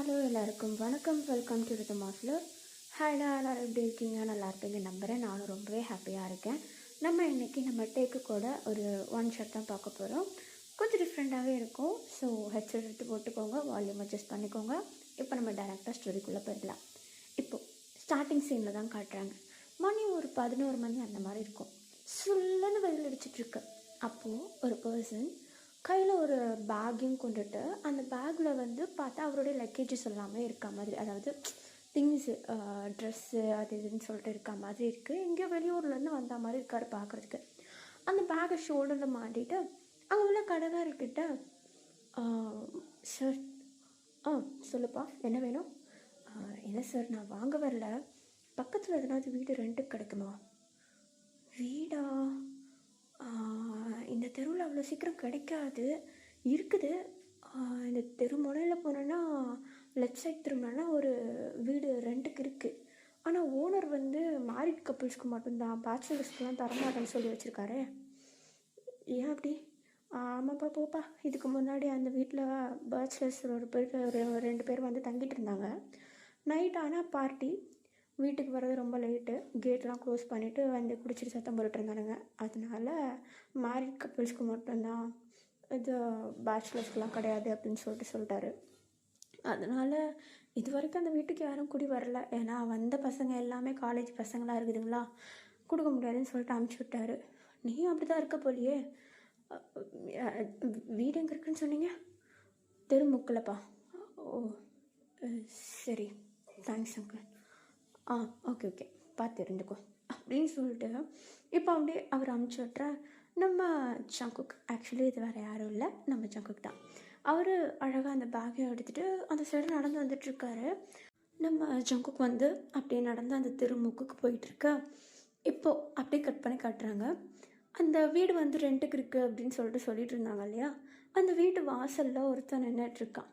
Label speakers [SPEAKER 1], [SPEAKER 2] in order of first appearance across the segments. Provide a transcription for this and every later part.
[SPEAKER 1] Hello எல்லாருக்கும் வணக்கம். Welcome to rhythm of love. ஹாய்டா, எல்லோரும் எப்படி இருக்கீங்க? நல்லா இருப்பீங்க நம்புகிறேன். நானும் ரொம்பவே ஹாப்பியாக இருக்கேன். நம்ம இன்றைக்கி நம்ம டேக்கு கூட ஒரு ஒன் ஷாட் தான் பார்க்க போகிறோம். கொஞ்சம் டிஃப்ரெண்ட்டாகவே இருக்கும். ஸோ ஹெட்செட் எடுத்து போட்டுக்கோங்க, வால்யூம் அட்ஜஸ்ட் பண்ணிக்கோங்க. இப்போ நம்ம டேரெக்டாக ஸ்டோரிக்குள்ளே போயிடலாம். இப்போது ஸ்டார்டிங் சீனில் தான் காட்டுறாங்க. மணி ஒரு 11 மணி அந்த மாதிரி இருக்கும். சுல்லன்னு வெயில் அடிச்சிட்ருக்கு. அப்போது ஒரு பர்சன் கையில் ஒரு பேக்கையும் கொண்டுட்டு அந்த பேக்கில் வந்து பார்த்தா அவருடைய லக்கேஜஸ் எல்லாமே இருக்க மாதிரி, அதாவது திங்ஸு, ட்ரெஸ்ஸு, அது இதுன்னு சொல்லிட்டு இருக்க மாதிரி இருக்குது. எங்கேயோ வெளியூர்லேருந்து வந்த மாதிரி இருக்கார் பார்க்குறதுக்கு. அந்த பேக்கை ஷோல்டரில் மாட்டிட்டு அங்கே உள்ள கடைக்காரர்கிட்ட, சார், சொல்லுப்பா, என்ன வேணும்? இல்லை சார், நான் வாங்க வரல, பக்கத்தில் எதனாவது வீடு ரெண்ட்டுக்கு கிடைக்குமா? வீடா? இந்த தெருவில் அவ்வளோ சீக்கிரம் கிடைக்காது. இருக்குது. இந்த தெரு முனையில் போனோன்னா லெஃப்ட் சைட் திரும்பினா ஒரு வீடு ரெண்ட்டுக்கு இருக்குது. ஆனால் ஓனர் வந்து மேரிட் கப்புள்ஸ்க்கு மட்டும்தான், பேச்சுலர்ஸ்க்குலாம் தரமாட்டேன்னு சொல்லி வச்சுருக்காரு. ஏன் அப்படி? ஆமாப்பா, போப்பா. இதுக்கு முன்னாடி அந்த வீட்டில் பேச்சுலர்ஸ் ஒரு 2 பேர் வந்து தங்கிட்டு இருந்தாங்க. நைட் ஆனால் பார்ட்டி, வீட்டுக்கு வர்றது ரொம்ப லேட்டு, கேட்லாம் க்ளோஸ் பண்ணிவிட்டு வந்து குடிச்சிட்டு சத்தம் போட்டுட்டு இருந்தானுங்க. அதனால மேரிட் கப்புள்ஸ்க்கு மட்டும்தான், இது பேச்சுலர்ஸ்க்கெலாம் கிடையாது அப்படின்னு சொல்லிட்டாரு. அதனால் இது வரைக்கும் அந்த வீட்டுக்கு யாரும் குடி வரல. ஏன்னா வந்த பசங்க எல்லாமே காலேஜ் பசங்களாக இருக்குதுங்களா, கொடுக்க முடியாதுன்னு சொல்லிட்டு அனுப்பிச்சி விட்டாரு. நீயும் அப்படி தான் இருக்க போலியே. வீடு எங்கே இருக்குன்னு சொன்னீங்க? தெருமுக்கில்ப்பா. ஓ சரி, தேங்க்ஸ் அங்கிள். ஓகே, பார்த்து இருந்துக்கோ அப்படின்னு சொல்லிட்டு இப்போ அப்படியே அவர் அமுச்சு விட்ற நம்ம ஜங்குக். ஆக்சுவலி இது வேறு யாரும் இல்லை, நம்ம ஜங்குக் தான். அவர் அழகாக அந்த பேக்கை எடுத்துகிட்டு அந்த சைடு நடந்து வந்துட்டுருக்காரு. நம்ம ஜங்குக் வந்து அப்படியே நடந்து அந்த தெருமுக்குக்கு போயிட்டுருக்க. இப்போது அப்படியே கட் பண்ணி காட்டுறாங்க. அந்த வீடு வந்து ரெண்ட்டுக்கு இருக்குது அப்படின்னு சொல்லிட்டு இருந்தாங்க இல்லையா, அந்த வீட்டு வாசலில் ஒருத்தன் நின்றுட்டுருக்கான்.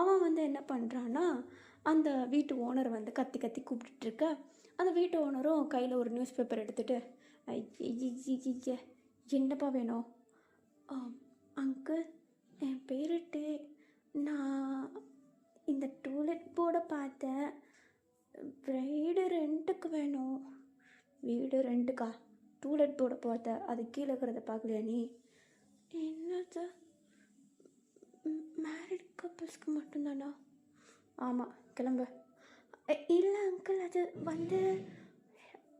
[SPEAKER 1] அவன் வந்து என்ன பண்ணுறான்னா, அந்த வீட்டு ஓனர் வந்து கத்தி கத்தி கூப்பிட்டுருக்க. அந்த வீட்டு ஓனரும் கையில் ஒரு நியூஸ் பேப்பர் எடுத்துகிட்டு, என்னப்பா வேணும்? அங்கிள், என் பேருட்டு, நான் இந்த டூலெட் போர்டை பார்த்தேன், வீடு ரெண்ட்டுக்கு வேணும். வீடு ரெண்ட்டுக்கா? டூலெட் போர்டை பார்த்தேன், அது கீழே இருக்கிறத பார்க்கலையா நீ? என்னது, மேரிட் கப்புள்ஸ்க்கு மட்டும்தானா? ஆமாம், கிளம்பு. இல்லை அங்கிள், அது வந்து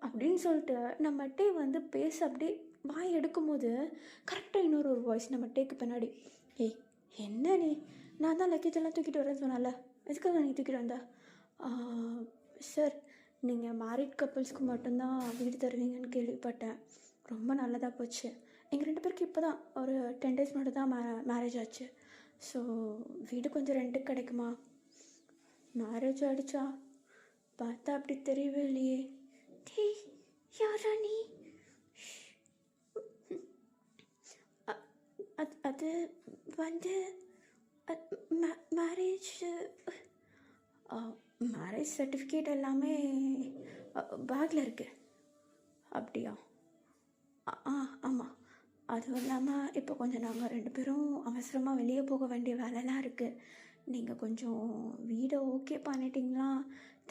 [SPEAKER 1] அப்படின்னு சொல்லிட்டு நம்ம டே வந்து பேச அப்படியே வாய் எடுக்கும்போது கரெக்டாக இன்னொரு வாய்ஸ் நம்ம டேக்கு பின்னாடி, ஏய் என்ன நீ, நான் தான் லக்கேஜெல்லாம் தூக்கிட்டு வரேன்னு சொன்னால, எதுக்காக நீ தூக்கிட்டு வந்தா? சார், நீங்கள் மேரிட் கப்புள்ஸ்க்கு மட்டும்தான் வீடு தருவீங்கன்னு கேள்விப்பட்டேன். ரொம்ப நல்லதாக போச்சு. எங்கள் 2 பேருக்கு இப்போ தான் ஒரு 10 days மட்டும் தான் மேரேஜ் ஆச்சு. ஸோ வீடு கொஞ்சம் ரெண்ட்டுக்கு கிடைக்குமா? மேரேஜ் ஆகிடுச்சா? பார்த்தா அப்படி தெரியவே இல்லையே. டீ, யாரா நீ? அது வந்து மேரேஜ் சர்டிஃபிகேட் எல்லாமே பேக்கில் இருக்குது. அப்படியா? ஆமாம். அதுவும் இல்லாமல் இப்போ கொஞ்சம் நாங்கள் 2 பேரும் அவசரமாக வெளியே போக வேண்டிய வேலைலாம் இருக்குது. நீங்கள் கொஞ்சம் வீடை ஓகே பண்ணிட்டீங்களா?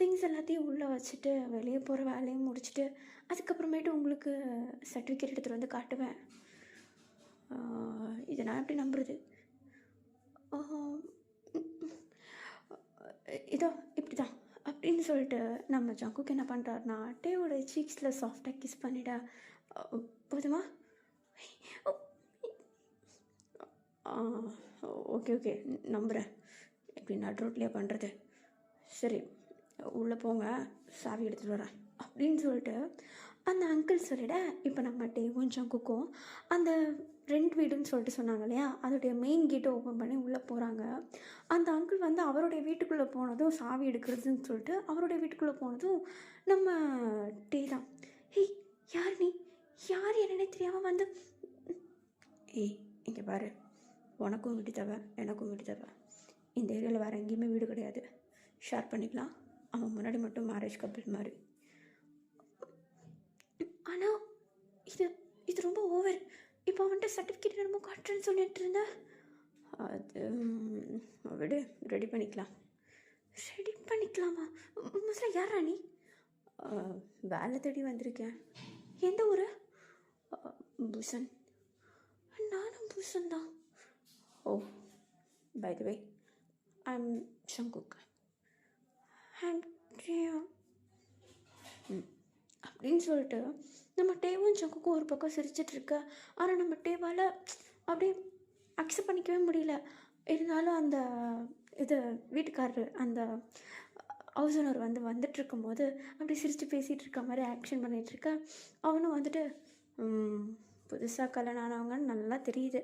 [SPEAKER 1] திங்ஸ் எல்லாத்தையும் உள்ளே வச்சுட்டு வெளியே போகிற வேலையும் முடிச்சுட்டு அதுக்கப்புறமேட்டு உங்களுக்கு சர்டிஃபிகேட் எடுத்துகிட்டு வந்து காட்டுவேன். இதை நான் எப்படி நம்புறது? இதோ இப்படி தான் அப்படின்னு சொல்லிட்டு நம்ம ஜங்குக்கு என்ன பண்ணுறாருனா, டேவோட சீக்ஸில் சாஃப்டாக கிஸ் பண்ணிட. போதுமா? ஓகே, நம்புகிறேன். எப்படி நட் ரோட்லேயே பண்ணுறது? சரி, உள்ளே போங்க, சாவி எடுத்துகிட்டு வரேன் அப்படின்னு சொல்லிட்டு அந்த அங்கிள் சொல்லிட. இப்போ நம்ம டேவும் ஜங்குக்கும் அந்த ரெண்ட் வீடுன்னு சொல்லிட்டு சொன்னாங்க இல்லையா, அதோடைய மெயின் கேட்டை ஓப்பன் பண்ணி உள்ளே போகிறாங்க. அந்த அங்கிள் வந்து அவருடைய வீட்டுக்குள்ளே போனதும் சாவி எடுக்கிறதுன்னு சொல்லிட்டு அவருடைய வீட்டுக்குள்ளே போனதும் நம்ம டே தான், ஏய் யார் நீ, யார் என்னன்னே தெரியாமல் வந்து, ஏய் இங்கே பாரு, உனக்கும் வீடு தேவை, எனக்கும் வீடு தேவை. இந்த ஏரியாவில் வேறு எங்கேயுமே வீடு கிடையாது, ஷேர் பண்ணிக்கலாம். அவன் முன்னாடி மட்டும் மேரேஜ் கப்பிள் மாதிரி. ஆனால் இது ரொம்ப ஓவர். இப்போ அவன்கிட்ட சர்டிஃபிகேட் என்னமோ காட்டுறேன்னு சொல்லிட்டு இருந்தேன். அது விடு, ரெடி பண்ணிக்கலாம். ரெடி பண்ணிக்கலாமா? முதல்ல யாரா நீ? வேலை தேடி வந்திருக்கேன். எந்த ஊர்? பூசன். நானும் பூசன் தான். Oh, by the way, I'm சங்குக். அண்ட் அப்படின்னு சொல்லிட்டு நம்ம டேவும் சங்குக்கும் ஒரு பக்கம் சிரிச்சிட்ருக்க. ஆனால் நம்ம டேவால் அப்படியே அக்செப்ட் பண்ணிக்கவே முடியல. இருந்தாலும் அந்த இது வீட்டுக்காரரு அந்த ஹவுஸ் ஓனர் வந்துட்டுருக்கும் போது அப்படி சிரித்து பேசிகிட்டு இருக்க மாதிரி ஆக்ஷன் பண்ணிகிட்ருக்க. அவனும் வந்துட்டு புதுசாக கல்யாணம் ஆனவங்கன்னு நல்லா தெரியுது,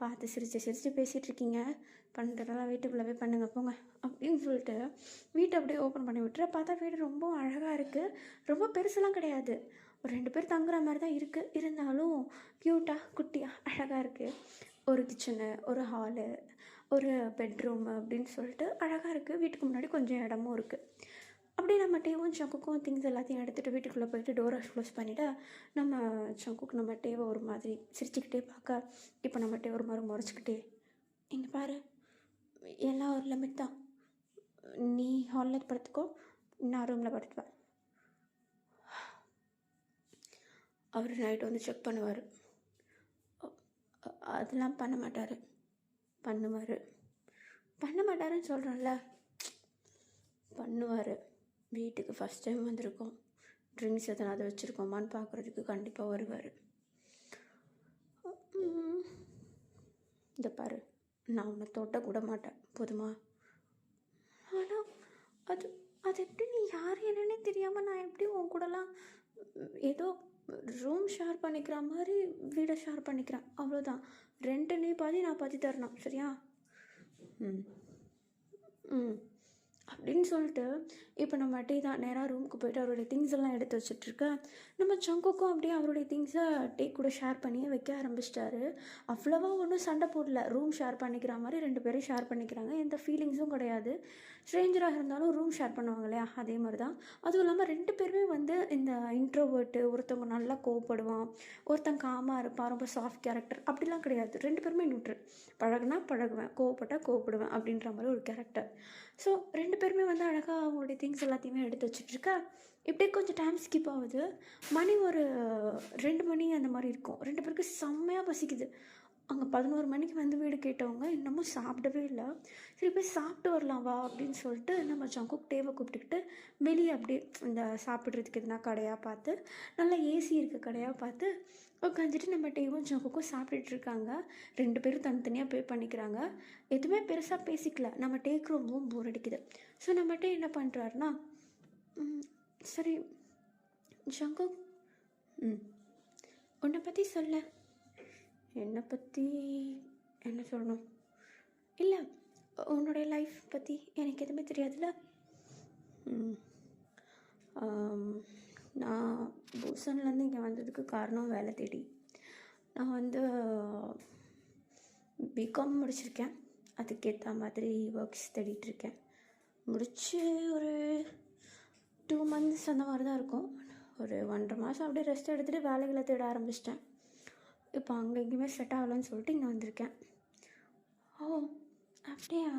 [SPEAKER 1] பார்த்து சிரித்து பேசிகிட்ருக்கீங்க, பண்ணுறதெல்லாம் வீட்டுக்குள்ளே பண்ணுங்க போங்க அப்படின்னு சொல்லிட்டு வீட்டை அப்படியே ஓப்பன் பண்ணி விட்டுற. பார்த்தா வீடு ரொம்ப அழகாக இருக்குது. ரொம்ப பெருசெல்லாம் கிடையாது, ஒரு 2 பேர் தங்குற மாதிரி தான் இருக்குது. இருந்தாலும் க்யூட்டாக குட்டியாக அழகாக இருக்குது. ஒரு கிச்சனு, ஒரு ஹாலு, ஒரு பெட்ரூமு அப்படின்னு சொல்லிட்டு அழகாக இருக்குது. வீட்டுக்கு முன்னாடி கொஞ்சம் இடமும் இருக்குது. அப்படியே நம்ம டேவும் சங்குக்கும் திங்ஸ் எல்லாத்தையும் எடுத்துகிட்டு வீட்டுக்குள்ளே போயிட்டு டோரை க்ளோஸ் பண்ணிவிட்டு நம்ம சங்குக்கு நம்ம டேவை ஒரு மாதிரி சிரிச்சுக்கிட்டே பார்க்க, இப்போ நம்ம டே ஒரு மாதிரி முறைச்சிக்கிட்டே, இங்கே பாரு, எல்லாம் ஒரு லிமிட் தான், நீ ஹாலில் படுத்துக்கோ, நான் ரூமில் படுத்துவேன். அவர் நைட்டு செக் பண்ணுவார். அதெல்லாம் பண்ண மாட்டாருன்னு சொல்கிறேன்ல, பண்ணுவார். வீட்டுக்கு ஃபஸ்ட் டைம் வந்திருக்கோம், ட்ரிங்க்ஸ் எதனாவது வச்சுருக்கோமான்னு பார்க்குறதுக்கு கண்டிப்பாக வருவார். இந்த பாரு, நான் உன்னை தொட்ட கூட மாட்டேன், போதுமா? ஆனால் அது அது எப்படி, நீ யார் என்னன்னே தெரியாமல் நான் எப்படி உன் கூடலாம் ஏதோ ரூம் ஷேர் பண்ணிக்கிற மாதிரி வீடை ஷேர் பண்ணிக்கிறேன், அவ்வளோதான். ரெண்ட்டு நீ பாதி நான் பாதி தரணும், சரியா? அப்படின்னு சொல்லிட்டு இப்போ நம்ம டீ தான் நேராக ரூமுக்கு போய்ட்டு அவருடைய திங்ஸ் எல்லாம் எடுத்து வச்சிட்ருக்க. நம்ம சங்குக்கும் அப்படியே அவருடைய திங்ஸை டீ கூட ஷேர் பண்ணியே வைக்க ஆரம்பிச்சிட்டாரு. அவ்வளோவா ஒன்றும் சண்டை போடல, ரூம் ஷேர் பண்ணிக்கிற மாதிரி 2 பேரும் ஷேர் பண்ணிக்கிறாங்க, எந்த ஃபீலிங்ஸும் கிடையாது. ஸ்ட்ரேஞ்சராக இருந்தாலும் ரூம் ஷேர் பண்ணுவாங்க இல்லையா, அதே மாதிரி தான். அதுவும் இல்லாமல் 2 பேருமே இந்த இன்ட்ரோவர்ட்டு, ஒருத்தவங்க நல்லா கோவப்படுவான், ஒருத்தன் காமாக இருப்பான், ரொம்ப சாஃப்ட் கேரக்டர், அப்படிலாம் கிடையாது. 2 பேருமே நியூட்ரல், பழகுனா பழகுவேன், கோவப்பட்டால் கோவப்படுவேன் அப்படின்ற மாதிரி ஒரு கேரக்டர். ஸோ 2 பேருமே அழகாக அவங்களுடைய திங்ஸ் எல்லாத்தையுமே எடுத்து வச்சிட்ருக்கா. இப்படியே கொஞ்சம் டைம் ஸ்கிப் ஆகுது. மணி ஒரு 2 மணி அந்த மாதிரி இருக்கும். 2 பேருக்கு செம்மையாக பசிக்குது. அங்கே 11 மணிக்கு வீடு கேட்டவங்க இன்னமும் சாப்பிடவே இல்லை. சரி போய் சாப்பிட்டு வரலாம் வா அப்படின்னு சொல்லிட்டு நம்ம சங்குக் டேவை கூப்பிட்டுக்கிட்டு வெளியே அப்படியே இந்த சாப்பிட்றதுக்கு எதுனா கடையாக பார்த்து, நல்லா ஏசி இருக்க கடையாக பார்த்து உட்காந்துட்டு நம்ம டேவும் சங்குக்கும் சாப்பிட்டுட்ருக்காங்க. 2 பேரும் தனித்தனியாக பே பண்ணிக்கிறாங்க. எதுவுமே பெருசாக பேசிக்கல. நம்ம டேக்கு ரொம்பவும் போர் அடிக்குது. ஸோ நம்ம டே என்ன பண்ணுறாருன்னா, சரி சங்குக், உன்னை பற்றி சொல்ல. என்னை பற்றி என்ன சொல்லணும்? இல்லை, உன்னுடைய லைஃப் பற்றி எனக்கு எதுவுமே தெரியாதுல்ல. நான் பூசன்லேருந்து இங்கே வந்ததுக்கு காரணம் வேலை தேடி. நான் பிகாம் முடிச்சிருக்கேன், அதுக்கேற்ற மாதிரி ஒர்க்ஸ் தேடிட்டுருக்கேன். முடித்து ஒரு 2 மந்த்ஸ் அந்த மாதிரி தான் இருக்கும். ஒரு 1.5 மாதம் அப்படியே ரெஸ்ட் எடுத்துகிட்டு வேலைகளை தேட ஆரம்பிச்சிட்டேன். இப்போ அங்கே எங்கேயுமே செட் ஆகலைன்னு சொல்லிட்டு இங்கே வந்திருக்கேன். ஓ, அப்படியா?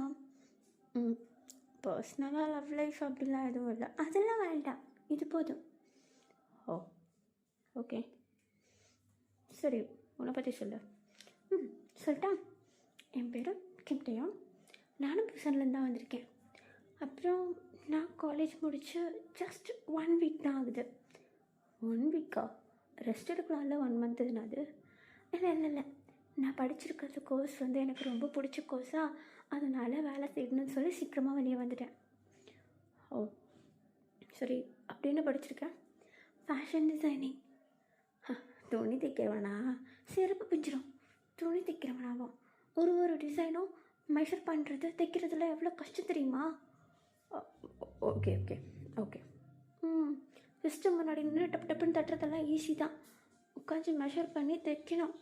[SPEAKER 1] பர்சனலாக லவ் லைஃப் அப்படிலாம் எதுவும் இல்லை, அதெல்லாம் வேண்டாம், இது போதும். ஓ, ஓகே, சரி, உன்னை பற்றி சொல்லு. சொல்லிட்டா? என் பேர் கிம்டயா, நானும் புசன்லேருந்து தான் வந்திருக்கேன். அப்புறம் நான் காலேஜ் முடித்து ஜஸ்ட் 1 வீக் தான் ஆகுது. 1 வீக்கா? ரெஸ்ட் எடுக்கலாம்ல, 1 மந்த் அது? இல்லை, நான் படிச்சிருக்கிறது கோர்ஸ் எனக்கு ரொம்ப பிடிச்ச கோர்ஸா, அதனால் வேலை செய்யணும்னு சொல்லி சீக்கிரமாக வெளியே வந்துட்டேன். ஓ, சரி, அப்படி என்ன படிச்சிருக்கேன்? Fashion designing. துணி தைக்கிறவனா? செருப்பு பிஞ்சிடும். துணி தைக்கிறவனாவா? ஒரு டிசைனும் மெஷர் பண்ணுறது தைக்கிறதுல எவ்வளோ கஷ்டம் தெரியுமா? ஓகே ஓகே ஓகே சிஸ்டம் முன்னாடி நின்று டப்புன்னு தட்டுறதெல்லாம் ஈஸி தான், உட்காந்து மெஷர் பண்ணி தைக்கணும்.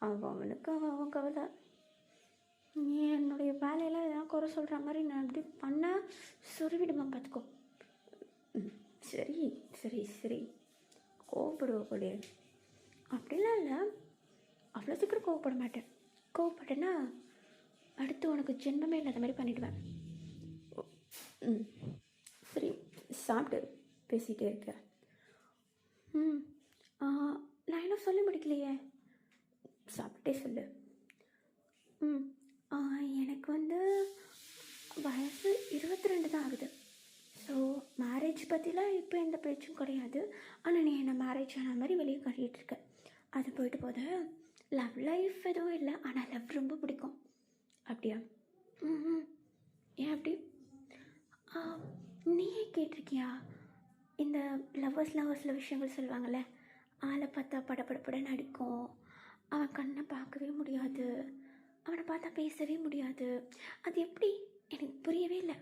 [SPEAKER 1] அவனுக்கு அவன் கவலை. நீ என்னுடைய வேலையெல்லாம் எதாவது குறை சொல்கிற மாதிரி நான் எப்படி பண்ண சொருவிடுமா பார்த்துக்கோ. சரி சரி சரி, கோவப்படுவப்படியே அப்படிலாம் இல்லை, அவ்வளோ சீக்கிரம் கோவப்பட மாட்டேன். கோவப்பட்டேன்னா அடுத்து உனக்கு ஜென்மமே இல்லாத மாதிரி பண்ணிவிடுவேன். ம் சரி, சாப்பிட்டு பேசிகிட்டே இருக்க. ம் நான் இன்னும் சொல்ல முடிக்கலையே, சாப்பிட்டே சொல்லு. ம் எனக்கு வந்து வயசு 22 தான் ஆகுது. ஸோ மேரேஜ் பற்றிலாம் இப்போ எந்த பேச்சும் கிடையாது. ஆனால் நீ என்னை மேரேஜ் ஆன மாதிரி வெளியே காட்டிகிட்டு இருக்க. அது போயிட்டு போது லவ் லைஃப் எதுவும் இல்லை, ஆனால் லவ் ரொம்ப பிடிக்கும். அப்படியா? ம் ஏன் அப்படி? நீயே கேட்டிருக்கியா இந்த லவ்வர்ஸ்லாம் ஒரு சில விஷயங்கள் சொல்லுவாங்கள்ல, ஆளை பார்த்தா படப்படப்படன்னு அடிக்கும், அவன் கண்ணை பார்க்கவே முடியாது, அவனை பார்த்தா பேசவே முடியாது. அது எப்படி எனக்கு புரியவே இல்லை.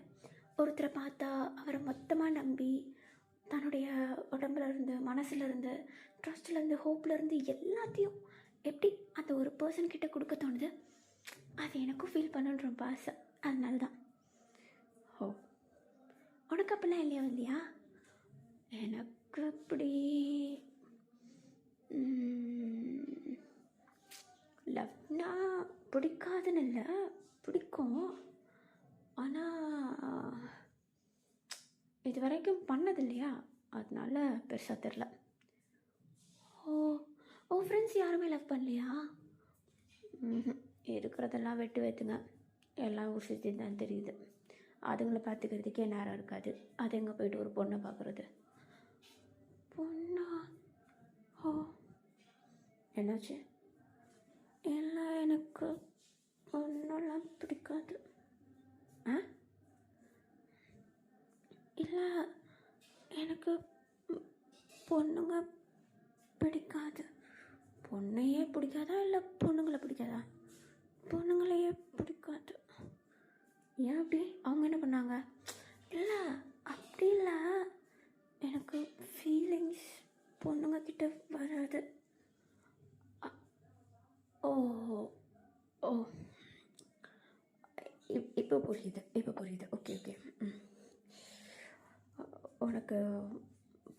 [SPEAKER 1] ஒருத்தரை பார்த்தா அவரை மொத்தமாக நம்பி தன்னுடைய உடம்புல இருந்து, மனசுல இருந்து, ட்ரஸ்ட்ல இருந்து, ஹோப்ல இருந்து எல்லாத்தையும் எப்படி அந்த ஒரு பர்சன் கிட்ட கொடுக்க தோணுது? அது எனக்கும் ஃபீல் பண்ணணுன்ற ரொம்ப ஆசை. அதனால தான். ஓ, உனக்கு அப்பெல்லாம் இல்லையா? எனக்கு அப்படி லவ்னா பிடிக்காதுன்னு இல்லை, பிடிக்கும். ஆனால் இது வரைக்கும் பண்ணது இல்லையா, அதனால பெருசாக தெரில. ஓ ஃப்ரெண்ட்ஸ் யாருமே லவ் பண்ணலையா? இருக்கிறதெல்லாம் வெட்டு வைத்துங்க, எல்லாம் ஊர் சுற்றி தான் தெரியுது. அதுங்களை பார்த்துக்கிறதுக்கே நேரம் இருக்காது. அது எங்கே போய்ட்டு ஒரு பொண்ணை பார்க்குறது? பொண்ணா? ஓ, என்னாச்சு? எல்லாம் எனக்கு பொண்ணெல்லாம் பிடிக்காது. இல்லை, எனக்கு பொண்ணுங்க பிடிக்காது. பொண்ணையே பிடிக்காதா இல்லை பொண்ணுங்களை பிடிக்காதா? பொண்ணுங்களையே பிடிக்காது. ஏன் அப்படி? அவங்க என்ன பண்ணாங்க? இல்லை அப்படி இல்லை, எனக்கு ஃபீலிங்ஸ் பொண்ணுங்க கிட்ட வராது. ஓ ஓ இப்போ புரியுது. ஓகே. உனக்கு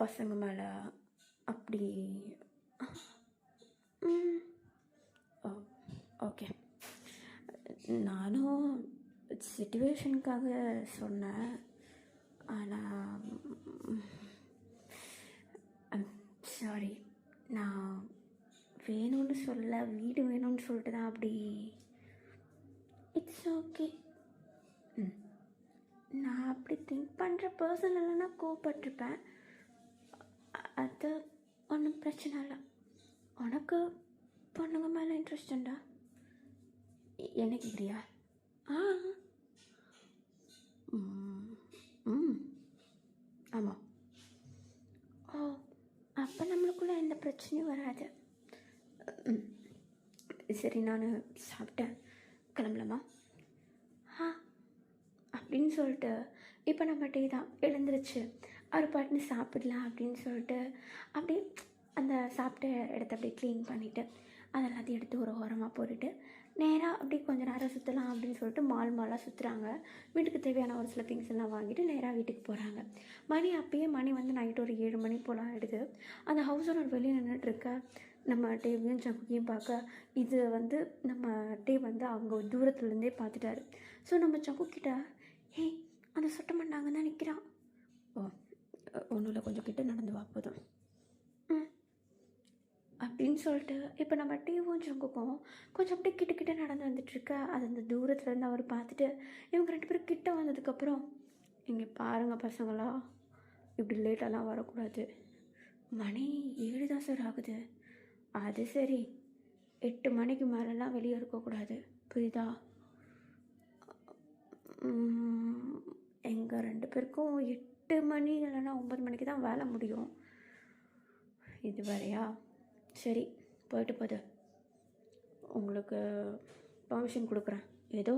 [SPEAKER 1] பசங்க மேலே அப்படி? ஓகே, நானும் சிச்சுவேஷனுக்காக சொன்னேன். ஆனால் சாரி, நான் வேணும்னு சொல்ல, வீடு வேணும்னு சொல்லிட்டு தான் அப்படி. It's okay. நான் அப்படி திங்க் பண்ணுற பர்சன் இல்லைன்னா கோவப்பட்டிருப்பேன். அது ஒன்றும் பிரச்சனை இல்லை. உனக்கு பொண்ணுங்க மேலே இன்ட்ரெஸ்ட் உண்டா? என்ன கேட்குறியா? ஆமாம். ஓ, அப்போ நம்மளுக்குள்ளே எந்த பிரச்சனையும் வராது. சரி, நான் சாப்பிட்டேன், கிளம்பலாமா? அப்படின்னு சொல்லிட்டு இப்போ நம்ம டீ தான் எழுந்திரிச்சு ஒரு பாட்டுன்னு சாப்பிடலாம் அப்படின்னு சொல்லிட்டு அப்படியே அந்த சாப்பிட்ட இடத்த அப்படியே க்ளீன் பண்ணிவிட்டு அதெல்லாத்தையும் எடுத்து ஒரு ஓரமாக போட்டுட்டு நேராக அப்படி கொஞ்சம் நேரம் சுற்றலாம் அப்படின்னு சொல்லிட்டு மாலாக சுற்றுறாங்க. வீட்டுக்கு தேவையான ஒரு சில திங்ஸ் எல்லாம் வாங்கிட்டு நேராக வீட்டுக்கு போகிறாங்க. மணி வந்து நைட்டு ஒரு 7 மணி போல் ஆகிடுது. அந்த ஹவுஸ் ஓனர் வெளியே நின்றுட்டுருக்க நம்ம டேவையும் சக்குக்கையும் பார்க்க, இது வந்து நம்ம டே வந்து அவங்க தூரத்துலேருந்தே பார்த்துட்டாரு. ஸோ நம்ம சக்குக்கிட்ட, ஹே அந்த சுட்ட மண்ணாங்க தான் நிற்கிறான். ஓ, ஒன்றும் இல்லை, கொஞ்சம் கிட்ட நடந்து வா போதும் அப்படின்னு சொல்லிட்டு இப்போ நம்ம டீவும் சங்குக்கும் கொஞ்சம் அப்படியே கிட்ட நடந்து வந்துட்டுருக்க. அது அந்த தூரத்துலேருந்து அவர் பார்த்துட்டு இவங்க 2 பேரும் கிட்ட வந்ததுக்கப்புறம், இங்கே பாருங்கள் பசங்களா, இப்படி லேட்டெல்லாம் வரக்கூடாது. மணி 7 தான் சார் ஆகுது. அது சரி, 8 மணிக்கு மேலெலாம் வெளியே இருக்கக்கூடாது, புரியுதா? எங்கள் 2 பேருக்கும் 8 மணி இல்லைன்னா 9 மணிக்கு தான் வேலை முடியும். இது வேறையா? சரி, போயிட்டு போகுது, உங்களுக்கு பர்மிஷன் கொடுக்குறேன். ஏதோ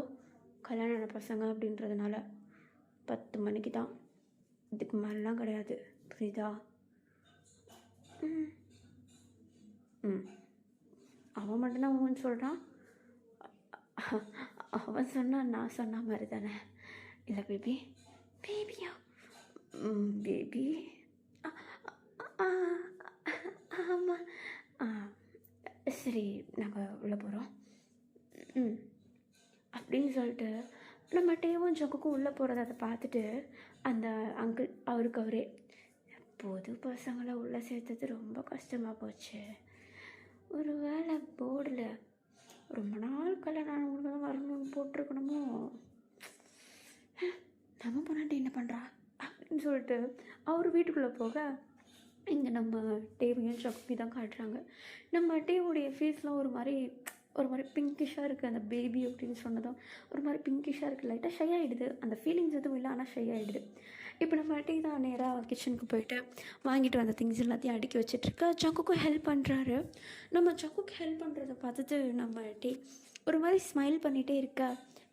[SPEAKER 1] கல்யாண பசங்க அப்படின்றதுனால 10 மணிக்கு தான், இதுக்கு மேலாம் கிடையாது, புரியுதா? அவன் மட்டும்தான் அவன் சொல்கிறான். அவன் சொன்னான், நான் சொன்ன மாதிரி தானே? இல்லை பேபியா? பேபி? ஆமாம். சரி, நாங்கள் உள்ளே போகிறோம். அப்படின்னு சொல்லிட்டு நம்ம டேவும் ஜக்குக்கும் உள்ளே போகிறத அதை பார்த்துட்டு அந்த அங்கிள் அவருக்கு அவரே, புது பசங்களை உள்ளே சேர்த்தது ரொம்ப கஷ்டமாக போச்சு. ஒரு வேளை போர்டில் ரொம்ப நாள் கல்யாணம் ஆனவங்களுக்கு தான் வரணும்னு போட்டிருக்கணுமோ. நம்ம பொண்ணாட்டி என்ன பண்ணுறா அப்படின்னு சொல்லிட்டு அவர் வீட்டுக்குள்ளே போக இங்கே நம்ம டேவையும் சக்குப்பி தான் காட்டுறாங்க. நம்ம டேவுடைய ஃபேஸ்லாம் ஒரு மாதிரி பிங்கிஷாக இருக்குது. அந்த பேபி அப்படின்னு சொன்னதும் ஒரு மாதிரி பிங்கிஷாக இருக்குது. லைட்டாக ஷை ஆகிடுது. அந்த ஃபீலிங்ஸ் எதுவும் இல்லை, ஆனால் ஷை ஆகிடுது. இப்போ நம்ம டீ தான் நேராக கிச்சனுக்கு போயிட்டு வாங்கிட்டு வந்த திங்ஸ் எல்லாத்தையும் அடுக்கி வச்சிட்ருக்க. சக்குக்கும் ஹெல்ப் பண்ணுறாரு. நம்ம சக்குக்கு ஹெல்ப் பண்ணுறத பார்த்துட்டு நம்ம டீ ஒரு மாதிரி ஸ்மைல் பண்ணிகிட்டே இருக்க.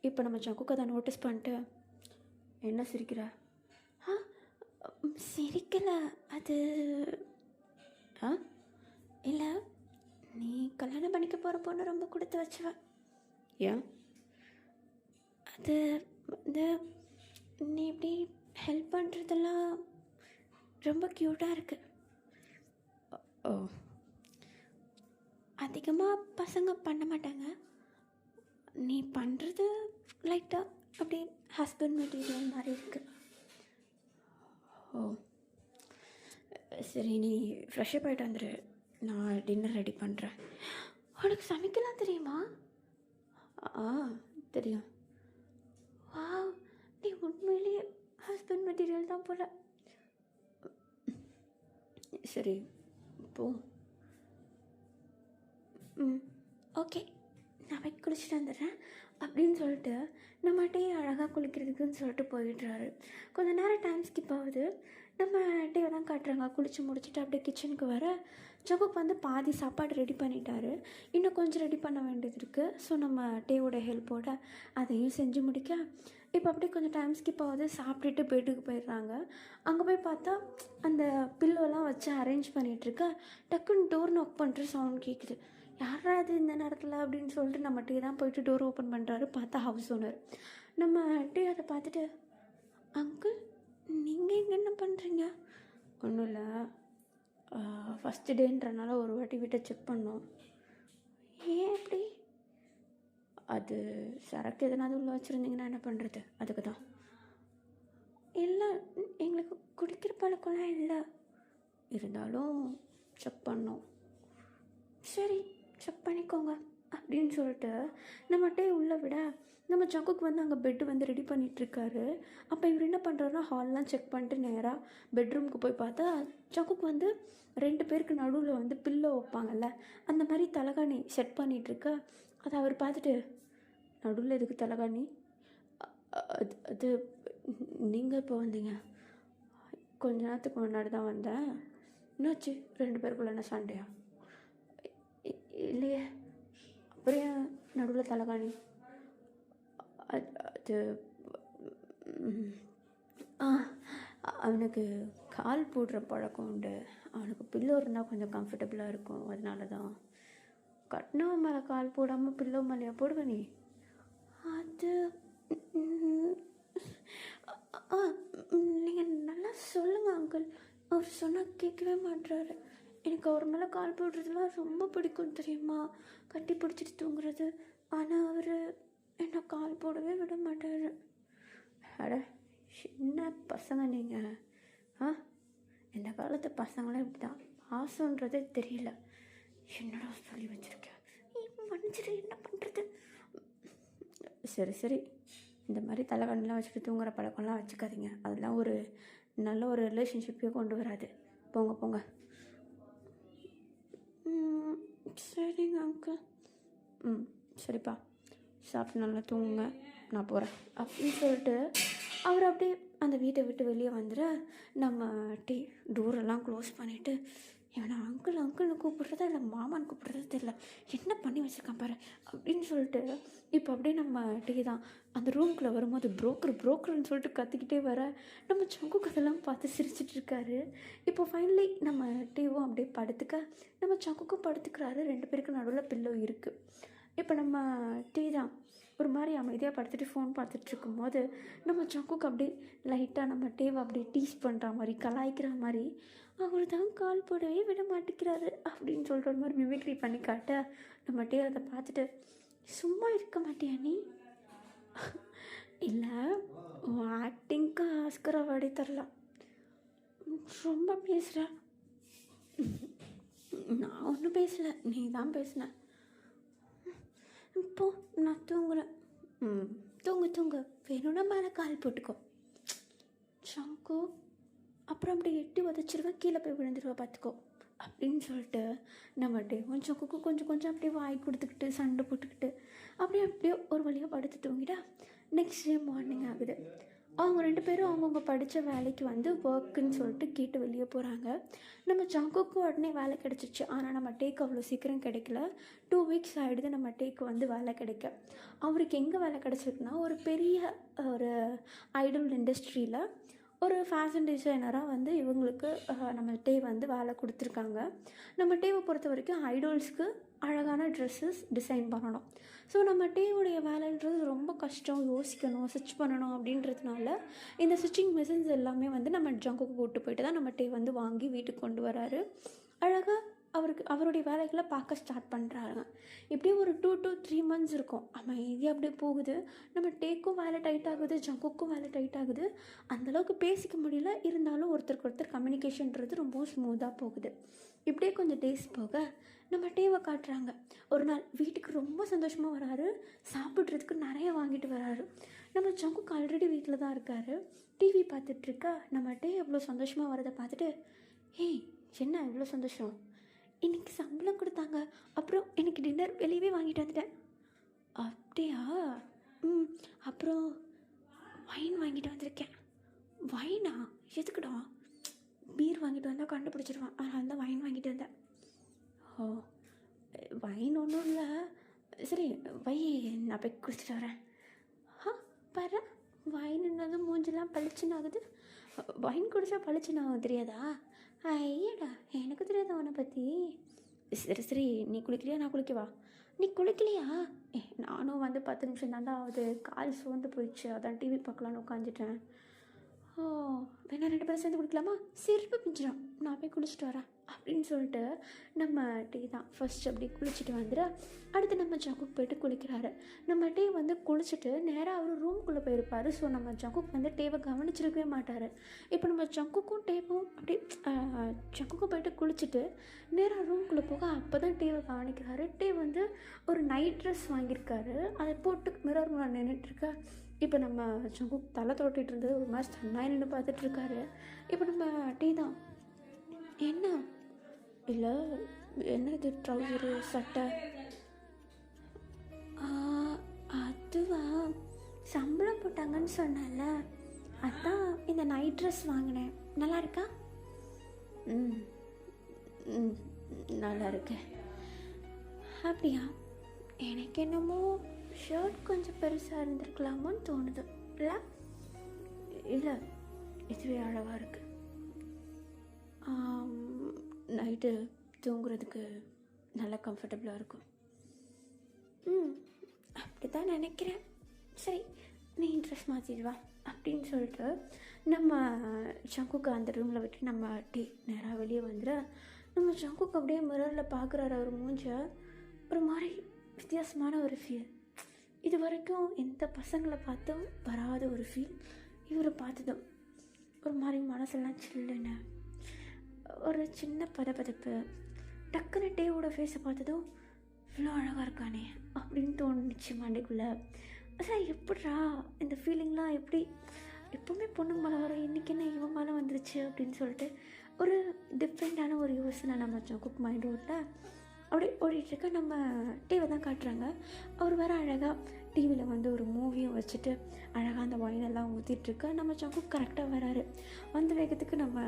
[SPEAKER 1] இப்போ நம்ம சக்குக்கு அதை நோட்டீஸ் பண்ணிட்டு, என்ன சிரிக்கிற? ஆ சிரிக்கலை, அது இல்லை, நீ கல்யாணம் பண்ணிக்க போகிற பொண்ணு ரொம்ப கொடுத்து வச்சுவ. ஏன்? அது வந்து நீ இப்படி ஹெல்ப் பண்ணுறதெல்லாம் ரொம்ப க்யூட்டாக இருக்குது. ஓ, அதிகமாக பசங்க பண்ண மாட்டாங்க. நீ பண்ணுறது லைட்டாக அப்படி ஹஸ்பண்ட் மெட்டீரியல் மாதிரி இருக்குது. ஓ சரி, நீ ஃப்ரெஷ்ஷப் ஆகிட்டு வந்துடு, நான் டின்னர் ரெடி பண்ணுறேன். உனக்கு சமைக்கலாம் தெரியுமா? தெரியும். வா, நீ உண்மையிலேயே ஹஸ்பண்ட் மெட்டீரியல் தான் போல. சரி போ. ஓகே, நான் போய் குளிச்சுட்டு வந்துடுறேன் அப்படின்னு சொல்லிட்டு நம்ம டீ அழகாக குளிக்கிறதுக்குன்னு சொல்லிட்டு போயிடுறாரு. கொஞ்சம் நேரம் டைம் ஸ்கிப் ஆகுது. நம்ம டீவை தான் காட்டுறாங்க. குளித்து முடிச்சுட்டு அப்படியே கிச்சனுக்கு வர ஜக்குக்கு வந்து பாதி சாப்பாடு ரெடி பண்ணிட்டாரு. இன்னும் கொஞ்சம் ரெடி பண்ண வேண்டியது இருக்குது. ஸோ நம்ம டீவோட ஹெல்ப்போட அதையும் செஞ்சு முடிக்க இப்போ அப்படியே கொஞ்சம் டைம் ஸ்கிப் ஆகுது. சாப்பிட்டுட்டு பெட்டுக்கு போயிடுறாங்க. அங்கே போய் பார்த்தா அந்த பில்லோலாம் வச்சு அரேஞ்ச் பண்ணிகிட்ருக்க. டக்குன்னு டோர் நாக் பண்ணுற சவுண்ட் கேட்குது. யாரா அது இந்த நேரத்தில் அப்படின்னு சொல்லிட்டு நம்ம டீ தான் போயிட்டு டோர் ஓப்பன் பண்ணுறாரு. பார்த்தா ஹவுஸ் ஓனர். நம்ம டீ அதை பார்த்துட்டு, அங்கிள் நீங்கள் இங்கே என்ன பண்ணுறீங்க? ஒன்றும் இல்லை, ஃபஸ்ட்டு டேன்றனால ஒரு வாட்டி வீட்டை செக் பண்ணோம். ஏன் அப்படி? அது சரக்கு எதனாவது உள்ளே வச்சுருந்தீங்கன்னா என்ன பண்ணுறது, அதுக்கு தான். இல்லை, எங்களுக்கு குடிக்கிற பழக்கம்லாம் இல்லை, இருந்தாலும் செக் பண்ணோம். சரி, செக் பண்ணிக்கோங்க அப்படின்னு சொல்லிட்டு நம்ம டே உள்ளே விட நம்ம ஜக்குக்கு வந்து அங்கே பெட்டு வந்து ரெடி பண்ணிகிட்ருக்காரு. அப்போ இவர் என்ன பண்ணுறாருன்னா ஹால்லாம் செக் பண்ணிட்டு நேராக பெட்ரூமுக்கு போய் பார்த்தா ஜக்குக்கு வந்து 2 பேருக்கு நடுவில் வந்து பில்லோ வைப்பாங்கல்ல, அந்த மாதிரி தலகாணி செட் பண்ணிகிட்ருக்க. அதை அவர் பார்த்துட்டு, நடுவில் எதுக்கு தலகாணி? அது அது நீங்கள் இப்போ வந்தீங்க? கொஞ்ச நேரத்துக்கு முன்னாடி தான் வந்தேன். என்னாச்சு, 2 பேருக்குள்ள என்ன சண்டையா? இல்லையே, அப்புறம் நடுவில் தலகாணி? அது அவனுக்கு கால் போடுற பழக்கம் உண்டு. அவனுக்கு பில்லோ இருந்தால் கொஞ்சம் கம்ஃபர்டபுளாக இருக்கும், அதனால தான். கட்டினவன் மேலே கால் போடாமல் பில்லோ மேலேயா போடுவேன் நீ? அது நீங்கள் நல்லா சொல்லுங்கள் அங்கிள். அவர் சொன்னால் கேட்கவே மாட்டுறாரு. எனக்கு அவர் மேலே கால் போடுறதுலாம் ரொம்ப பிடிக்கும் தெரியுமா, கட்டி பிடிச்சிட்டு தூங்குறது. ஆனால் அவர் என்னை கால் போடவே விட மாட்டார். அட சின்ன பசங்க நீங்கள். இந்த காலத்து பசங்களாம் இப்படி தான், பாசன்றதே தெரியல. என்னடா சொல்லி வச்சுருக்கேன், மன்னிச்சிட்டு என்ன பண்ணுறது? சரி சரி, இந்த மாதிரி தலைவன்லாம் வச்சுட்டு தூங்குற பழக்கம்லாம் வச்சுக்காதீங்க. அதெல்லாம் ஒரு நல்ல ஒரு ரிலேஷன்ஷிப்பையே கொண்டு வராது. போங்க போங்க. சரிங்க அங்கிள். சரிப்பா, சாப்பிட்டு நல்லா தூங்குங்க, நான் போகிறேன் அப்படின்னு சொல்லிட்டு அவர் அப்படியே அந்த வீட்டை விட்டு வெளியே வந்துட நம்ம டோரெல்லாம் க்ளோஸ் பண்ணிவிட்டு, இவனை அங்கிள் அங்கிள்னு கூப்பிட்றதா இல்லை மாமான்னு கூப்பிட்றதா தெரியல, என்ன பண்ணி வச்சுருக்கான் பாரு அப்படின்னு சொல்லிட்டு இப்போ அப்படியே நம்ம தான் அந்த ரூம்குள்ளே வரும்போது புரோக்கர்னு சொல்லிட்டு கத்திக்கிட்டே வர நம்ம சங்குக்கு அதெல்லாம் பார்த்து சிரிச்சிட்டு இருக்காரு. இப்போ ஃபைனலி நம்ம டீவும் அப்படியே படுத்துக்க நம்ம சங்குக்கும் படுத்துக்கிறாரு. 2 பேருக்கு நடுவில் பில்லோ இருக்குது. இப்போ நம்ம தான் ஒரு மாதிரி அமைதியாக படுத்துட்டு ஃபோன் பார்த்துட்டு இருக்கும்போது நம்ம சங்குக்கு அப்படியே லைட்டாக நம்ம டேவை அப்படியே டீஸ் பண்ணுற மாதிரி கலாய்க்கிற மாதிரி, அவர் தான் கால் போடவே விட மாட்டேங்கிறாரு அப்படின்னு சொல்கிற மாதிரி மிமிக்ரி பண்ணி காட்ட நம்ம டே அதை பார்த்துட்டு, சும்மா இருக்க மாட்டியா நீ, இல்லை, உன் ஆக்டிங்க்கு ஆஸ்கர் அவார்டே தரலாம். ரொம்ப பேசுகிற. நான் ஒன்றும் பேசலை, நீ தான் பேசின. இப்போ நான் தூங்குறேன். தூங்கு தூங்கு, வேணும்னா மேலே கால் போட்டுக்கோ. சங்கு, அப்புறம் அப்படி எட்டி உதச்சிருவேன், கீழே போய் விழுந்துருவா பார்த்துக்கோ அப்படின்னு சொல்லிட்டு நம்ம கொஞ்சம் குக்கு கொஞ்சம் கொஞ்சம் அப்படியே வாய் கொடுத்துக்கிட்டு சண்டை போட்டுக்கிட்டு அப்படியே ஒரு வழியாக படுத்து தூங்கிட்டா. நெக்ஸ்ட் டே மார்னிங் ஆகுது. அவங்க 2 பேரும் அவங்கவுங்க படித்த வேலைக்கு வந்து ஒர்க்குன்னு சொல்லிட்டு கேட்டு வெளியே போகிறாங்க. நம்ம ஜங்குக்கு உடனே வேலை கிடச்சிச்சு. ஆனால் நம்ம டேக்கு அவ்வளோ சீக்கிரம் கிடைக்கல. 2 வீக்ஸ் ஆகிடுது நம்ம டேக்கு வந்து வேலை கிடைக்க. அவருக்கு எங்கே வேலை கிடச்சிருக்குன்னா, ஒரு பெரிய ஒரு ஐடல் இண்டஸ்ட்ரியில் ஒரு ஃபேஷன் டிசைனராக வந்து இவங்களுக்கு நம்ம டே வந்து வேலை கொடுத்துருக்காங்க. நம்ம டேவை பொறுத்த வரைக்கும் ஐடல்ஸ்க்கு அழகான ட்ரெஸ்ஸஸ் டிசைன் பண்ணணும். ஸோ நம்ம டேவுடைய வேலைன்றது ரொம்ப கஷ்டம், யோசிக்கணும், ஸ்டிச் பண்ணணும். அப்படின்றதுனால இந்த ஸ்டிச்சிங் மிஷின்ஸ் எல்லாமே வந்து நம்ம ஜங்குக்கு கூப்பிட்டு போயிட்டு தான் நம்ம டே வந்து வாங்கி வீட்டுக்கு கொண்டு வராரு. அழகாக அவருடைய வேலைகளை பார்க்க ஸ்டார்ட் பண்ணுறாங்க. இப்படியே ஒரு 2 to 3 months இருக்கும். அமைதியாக அப்படியே போகுது. நம்ம டேக்கும் வேலை டைட் ஆகுது, ஜங்குக்கும் வேலை டைட் ஆகுது. அந்தளவுக்கு பேசிக்க முடியல, இருந்தாலும் ஒருத்தருக்கு ஒருத்தர் கம்யூனிகேஷன்றது ரொம்ப ஸ்மூத்தாக போகுது. இப்படியே கொஞ்சம் டேஸ் போக நம்ம டேவை காட்டுறாங்க. ஒரு நாள் வீட்டுக்கு ரொம்ப சந்தோஷமாக வராரு, சாப்பிட்றதுக்கு நிறைய வாங்கிட்டு வராரு. நம்ம ஜங்குக்கு ஆல்ரெடி வீட்டில் தான் இருக்கார். டிவி பார்த்துட்ருக்கா. நம்ம டே எவ்வளோ சந்தோஷமாக வரதை பார்த்துட்டு, ஏய் என்ன இவ்வளோ சந்தோஷம், இன்றைக்கி சம்பளம் கொடுத்தாங்க, அப்புறம் எனக்கு டின்னர் வெளியவே வாங்கிட்டு வந்துட்டேன். அப்படியா? அப்புறம் வைன் வாங்கிட்டு வந்திருக்கேன். வைனா? எதுக்குடா? பீர் வாங்கிட்டு வந்தால் கண்டுபிடிச்சிடுவான், அதனால தான் வைன் வாங்கிட்டு வந்தேன். ஓ, வைன் ஒன்றும் இல்லை, சரி வை, நான் போய் குடிச்சிட்டு வரேன். பாரு, வைனுன்னது மூஞ்செல்லாம் பளிச்சுன்னு ஆகுது. வைன் குடித்தா பளிச்சுன்னு ஆகும் தெரியாதா? ஐயடா, எனக்கு தெரியாத அவனை பற்றி. சரி நீ குளிக்கலையா, நான் குளிக்கவா? நீ குளிக்கலையா? நானும் வந்து 10 நிமிஷம் தாண்டா ஆகுது, கால் சோர்ந்து போயிடுச்சு, அதான் டிவி பார்க்கலான்னு உட்காந்துட்டேன். ஓ, வேணா 2 பேரும் சேர்ந்து குடிக்கலாமா? செருப்பு பிஞ்சிடும், நான் போய் குளிச்சுட்டு வரேன் அப்படின்னு சொல்லிட்டு நம்ம டீ தான் ஃபஸ்ட் அப்படி குளிச்சுட்டு வந்துடு. அடுத்து நம்ம ஜங்குக்கு போய்ட்டு குளிக்கிறாரு. நம்ம டீ வந்து குளிச்சுட்டு நேராக அவர் ரூம்குள்ளே போயிருப்பார். ஸோ நம்ம ஜங்குக்கு வந்து டேவை கவனிச்சிருக்கவே மாட்டார். இப்போ நம்ம ஜங்குக்கும் டேவும் அப்படி ஜங்குக்கும் போய்ட்டு குளிச்சுட்டு நேராக ரூம்குள்ளே போக அப்போ தான் டேவை கவனிக்கிறாரு. டே வந்து ஒரு நைட் ட்ரெஸ் வாங்கியிருக்காரு, அதை போட்டு மிரர் முன்னாடி நின்றுட்டுருக்கா. இப்போ நம்ம ஜங்குக்கு தலை தொட்டிகிட்டு இருந்தது, ஒரு மாதிரி ஸ்டன்னாக நின்று பார்த்துட்ருக்காரு. இப்போ நம்ம டீ தான், என்ன இல்லை என்ன இது ட்ரௌசரு சட்டை? அதுவா, சம்பளம் போட்டாங்கன்னு சொன்னல, அதான் இந்த நைட் ட்ரெஸ் வாங்கினேன். நல்லா இருக்கா? நல்லா இருக்கு. அப்படியா? எனக்கு என்னமோ ஷர்ட் கொஞ்சம் பெருசாக இருந்திருக்கலாமோன்னு தோணுது. இல்லை இல்லை, இதுவே அழகாக இருக்குது. நைட்டு தூங்குறதுக்கு நல்லா கம்ஃபர்டபுளாக இருக்கும். அப்படி தான் நினைக்கிறேன். சரி நீ ட்ரெஸ் மாற்றிடுவா அப்படின்னு சொல்லிட்டு நம்ம ஜங்குக்கு அந்த ரூமில் விட்டு நம்ம டீ நேராக வெளியே வந்துட. நம்ம ஜங்குக்கு அப்படியே மிரரில் பார்க்குறாரு. அவர் மூஞ்ச ஒரு மாதிரி வித்தியாசமான ஒரு ஃபீல். இது வரைக்கும் எந்த பசங்களை பார்த்தும் வராத ஒரு ஃபீல். இவரை பார்த்ததும் ஒரு மாதிரி மனசெல்லாம் சில்லுன்னு ஒரு சின்ன பதப்பதப்பு. டக்குன்னு டேவோட ஃபேஸை பார்த்ததும் இவ்வளோ அழகாக இருக்கானே அப்படின்னு தோணுச்சு மண்டைக்குள்ளே. அதான் எப்படா இந்த ஃபீலிங்லாம் எப்படி எப்போவுமே பொண்ணுங்க மேலே வர, இன்றைக்கி என்ன இவன் மேலே வந்துருச்சு அப்படின்னு சொல்லிட்டு ஒரு டிஃப்ரெண்ட்டான ஒரு யோசனை நம்ம குக் மைண்ட் ரோட்டில் அப்படியே ஓடிட்டுருக்க. நம்ம டிவி தான் காட்டுறாங்க. அவர் வேறு அழகாக டிவியில் வந்து ஒரு மூவியும் வச்சுட்டு அழகாக அந்த ஒயினெல்லாம் ஊற்றிட்டுருக்க. நம்ம ஜங்குக் கரெக்டாக வராரு. வந்த வேகத்துக்கு நம்ம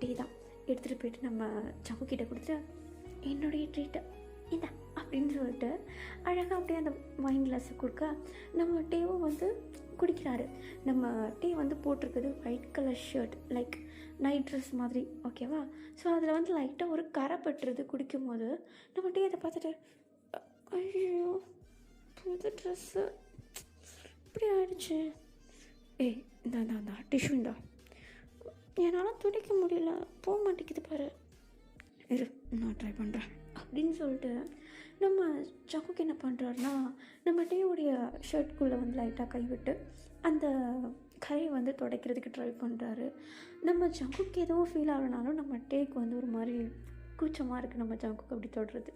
[SPEAKER 1] டீ தான் எடுத்துகிட்டு போயிட்டு நம்ம ஜங்குக்கிட்ட கொடுத்துட்டு, என்னுடைய ட்ரீட்டை இந்தா அப்படின்னு சொல்லிட்டு அழகாக அப்படியே அந்த ஒயின் கிளாஸை கொடுக்க நம்ம டீவும் வந்து குடிக்கிறாரு. நம்ம டீ வந்து போட்டிருக்குது white colour shirt, like night dress மாதிரி, ஓகேவா? ஸோ அதில் வந்து லைட்டாக ஒரு கரை பட்டுறது குடிக்கும் போது. நம்ம டீ அதை பார்த்துட்டு, ஐயோ புது ட்ரெஸ்ஸு இப்படி ஆயிடுச்சு. ஏய் இந்தா டிஷ்யூ இந்தா, என்னால் துடைக்க முடியல, போக மாட்டேங்குது பாரு, இரு நான் ட்ரை பண்ணுறேன் அப்படின்னு சொல்லிட்டு நம்ம ஜங்குக்கு என்ன பண்ணுறாருனா, நம்ம டேவுடைய ஷர்ட்குள்ளே வந்து லைட்டாக கைவிட்டு அந்த கையை வந்து துடைக்கிறதுக்கு ட்ரை பண்ணுறாரு. நம்ம ஜங்குக்கு எதுவும் ஃபீல் ஆகலைனாலும் நம்ம டேக்கு வந்து ஒரு மாதிரி கூச்சமாக இருக்குது நம்ம ஜங்குக்கு அப்படி தொடுறது.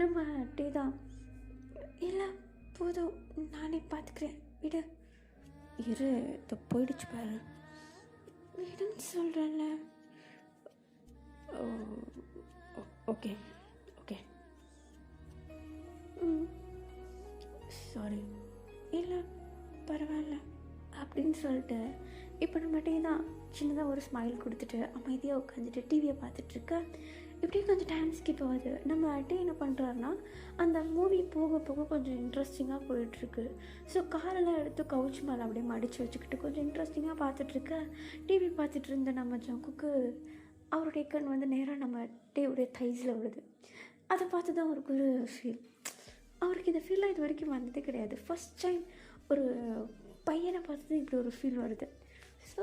[SPEAKER 1] நம்ம டே தான், இல்லை போதும் நானே பார்த்துக்கிறேன் விடு. இரு இதை போயிடுச்சு பாரு, விடுன்னு சொல்கிறேன்ல. ஓகே ஓகே சாரி, இல்லை பரவாயில்ல அப்படின்னு சொல்லிட்டு இப்போ நம்மகிட்டே தான் சின்னதாக ஒரு ஸ்மைல் கொடுத்துட்டு அமைதியாக உட்காந்துட்டு டிவியை பார்த்துட்ருக்க. இப்படியே கொஞ்சம் டைம் ஸ்கிப் ஆகுது. நம்ம டே என்ன பண்ணுறாருனா, அந்த மூவி போக போக கொஞ்சம் இன்ட்ரெஸ்டிங்காக போயிட்டுருக்கு. ஸோ காரெல்லாம் எடுத்து கவுச் மேலே அப்படியே மடித்து வச்சுக்கிட்டு கொஞ்சம் இன்ட்ரெஸ்டிங்காக பார்த்துட்ருக்க. டிவி பார்த்துட்டு இருந்த நம்ம ஜங்குக்கு அவருடைய கண் வந்து நேராக நம்ம டேவுடைய தைஸில் விடுது. அதை பார்த்து தான் அவருக்கு ஒரு ஃபீல். அவருக்கு இந்த ஃபீலாக இது வரைக்கும் வந்ததே கிடையாது. ஃபஸ்ட் டைம் ஒரு பையனை பார்த்து இப்படி ஒரு ஃபீல் வருது. ஸோ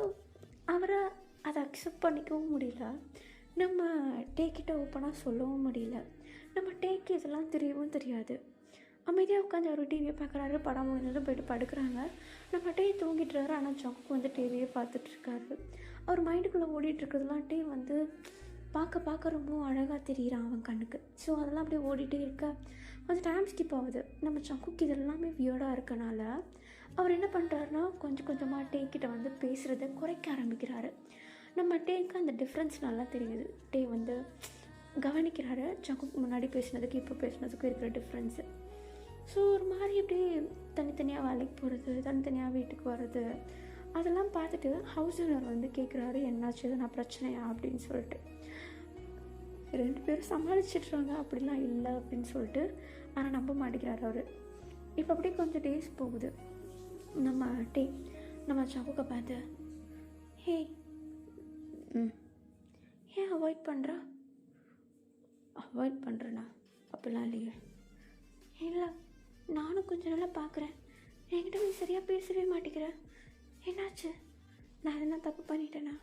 [SPEAKER 1] அவரை அதை அக்செப்ட் பண்ணிக்கவும் முடியல, நம்ம டேக்கிட்ட ஓப்பனாக சொல்லவும் முடியல. நம்ம டேக்கு இதெல்லாம் தெரியவும் தெரியாது. அமைதியாக உட்காந்து அவர் டிவியை பார்க்குறாரு. படம் முடிஞ்சதும் போய்ட்டு படுக்கிறாங்க. நம்ம டே தூங்கிட்டுறாரு. ஆனால் ஜங்குக்கு வந்து டிவியே பார்த்துட்ருக்காரு. அவர் மைண்டுக்குள்ளே ஓடிட்டுருக்கிறதுலாம் டே வந்து பார்க்க ரொம்ப அழகாக தெரிகிறான் அவன் கண்ணுக்கு. ஸோ அதெல்லாம் அப்படியே ஓடிட்டே இருக்க கொஞ்சம் டைம் ஸ்கிப் ஆகுது. நம்ம ஜங்குக்கு இதெல்லாமே வியர்டாக இருக்கனால அவர் என்ன பண்ணுறாருனா, கொஞ்சம் கொஞ்சமாக டேக்கிட்ட வந்து பேசுகிறத குறைக்க ஆரம்பிக்கிறாரு. நம்ம டேக்கு அந்த டிஃப்ரென்ஸ் நல்லா தெரியுது. டே வந்து கவனிக்கிறாரு ஜங்குக்கு முன்னாடி பேசினதுக்கு இப்போ பேசினதுக்கும் இருக்கிற டிஃப்ரென்ஸு. ஸோ ஒரு மாதிரி அப்படியே தனித்தனியாக வேலைக்கு போகிறது, தனித்தனியாக வீட்டுக்கு வர்றது, அதெல்லாம் பார்த்துட்டு ஹவுஸ் ஓனர் வந்து கேட்குறாரு, என்னாச்சு எதுனா பிரச்சனையா அப்படின்னு சொல்லிட்டு. 2 பேரும் சமாளிச்சிட்றாங்க, அப்படிலாம் இல்லை அப்படின்னு சொல்லிட்டு. ஆனால் நம்ப மாட்டேங்கிறாரு அவர். இப்போ அப்படியே கொஞ்சம் டேஸ் போகுது. நம்ம டே நம்ம ஜங்குக்கை பார்த்து, ஹே ஏன் அவாய்ட் பண்ணுறா? அவாய்ட் பண்ணுறேண்ணா? அப்படிலாம் இல்லையே. இல்லை, நானும் கொஞ்சம் நல்லா பார்க்குறேன், என்கிட்ட நீ சரியாக பேசவே மாட்டேங்கிற. என்னாச்சு? நான் எதனா தப்பு பண்ணிட்டேனா?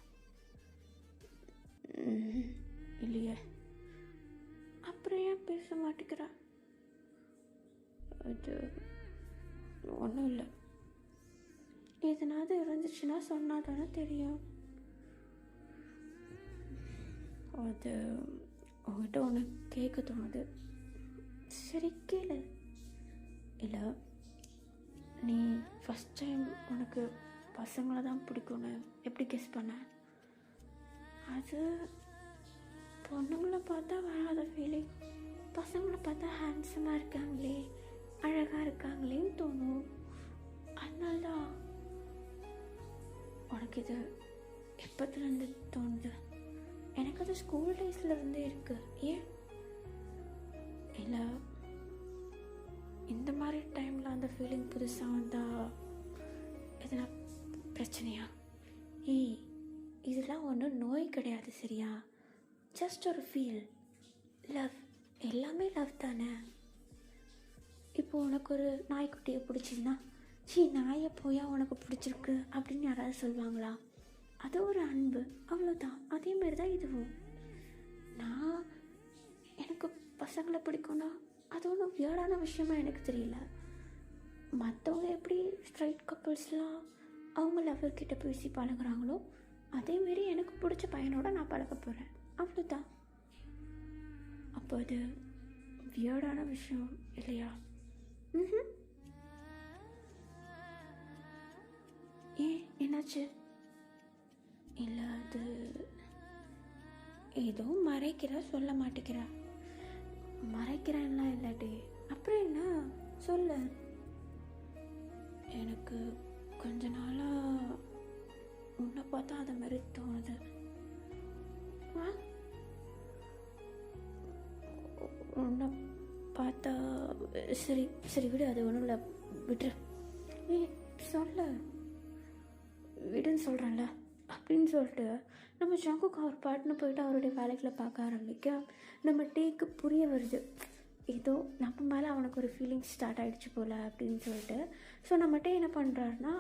[SPEAKER 1] இல்லையே. அப்புறம் ஏன் பேச மாட்டேங்கிறா? அது ஒன்றும் இல்லை. எதனாவது இருந்துச்சுன்னா சொன்னால் தானே தெரியும். அது உங்கள்கிட்ட ஒன்று கேட்க தோணுது. சரி கேளு. இல்லை, நீ ஃபஸ்ட் டைம் உனக்கு பசங்களை தான் பிடிக்கும்னு எப்படி கெஸ் பண்ண? அது பொண்ணுங்களை பார்த்தா வராத ஃபீலிங், பசங்களை பார்த்தா ஹேண்ட்ஸமாக இருக்காங்களே, அழகாக இருக்காங்களேன்னு தோணும். அதனால்தான். உனக்கு இது எப்போத்துலேருந்து தோணுது? எனக்கு அது ஸ்கூல் டேஸ்லேருந்தே இருக்குது. ஏன்? இல்லை, இந்த மாதிரி டைமில் அந்த ஃபீலிங் புதுசாக வந்தால் எதனா பிரச்சனையா? ஏய், இதெல்லாம் ஒன்றும் நோய் கிடையாது சரியா? ஜஸ்ட் ஒரு ஃபீல், லவ். எல்லாமே லவ் தானே. இப்போது உனக்கு ஒரு நாய்க்குட்டியை பிடிச்சிருந்தா, நாயை போயா உனக்கு பிடிச்சிருக்கு அப்படின்னு யாராவது சொல்லுவாங்களா? அது ஒரு அன்பு, அவ்வளோதான். அதேமாரி தான் இதுவும். எனக்கு பசங்களை பிடிக்கும்னா அது ஒன்றும் வியர்டான விஷயமா எனக்கு தெரியல. மற்றவங்க எப்படி ஸ்ட்ரைட் கப்புள்ஸ்லாம் அவங்க லவ்வர்கிட்ட பேசி பழகுறாங்களோ அதேமாரி எனக்கு பிடிச்ச பையனோட நான் பழக போகிறேன், அவ்வளோதான். அப்போ அது வியர்டான விஷயம் இல்லையா? ஏன், என்னாச்சு? இல்லை, அது ஏதோ மறைக்கிறா, சொல்ல மாட்டேங்கிறா. மறைக்கிறேன்லாம் இல்லாட்டி அப்புறம் என்ன சொல்ல. எனக்கு கொஞ்ச நாளாக உன்னை பார்த்தா அது மாதிரி தோணுது. உன்னை பார்த்தா சரி சரி விடு, அது ஒன்றும் இல்லை, விட்டுரு. சொல்ல விடுன்னு சொல்கிறேன்ல அப்படின்னு சொல்லிட்டு நம்ம ஜங்குக்கு அவர் பாட்டுன்னு போயிட்டு அவருடைய வேலைகளை பார்க்க ஆரம்பிக்க நம்ம டேக்கு புரிய வருது, ஏதோ நம்ம மேலே அவனுக்கு ஒரு ஃபீலிங்ஸ் ஸ்டார்ட் ஆகிடுச்சு போல் அப்படின்னு சொல்லிட்டு. ஸோ நம்ம டே என்ன பண்ணுறாருனா,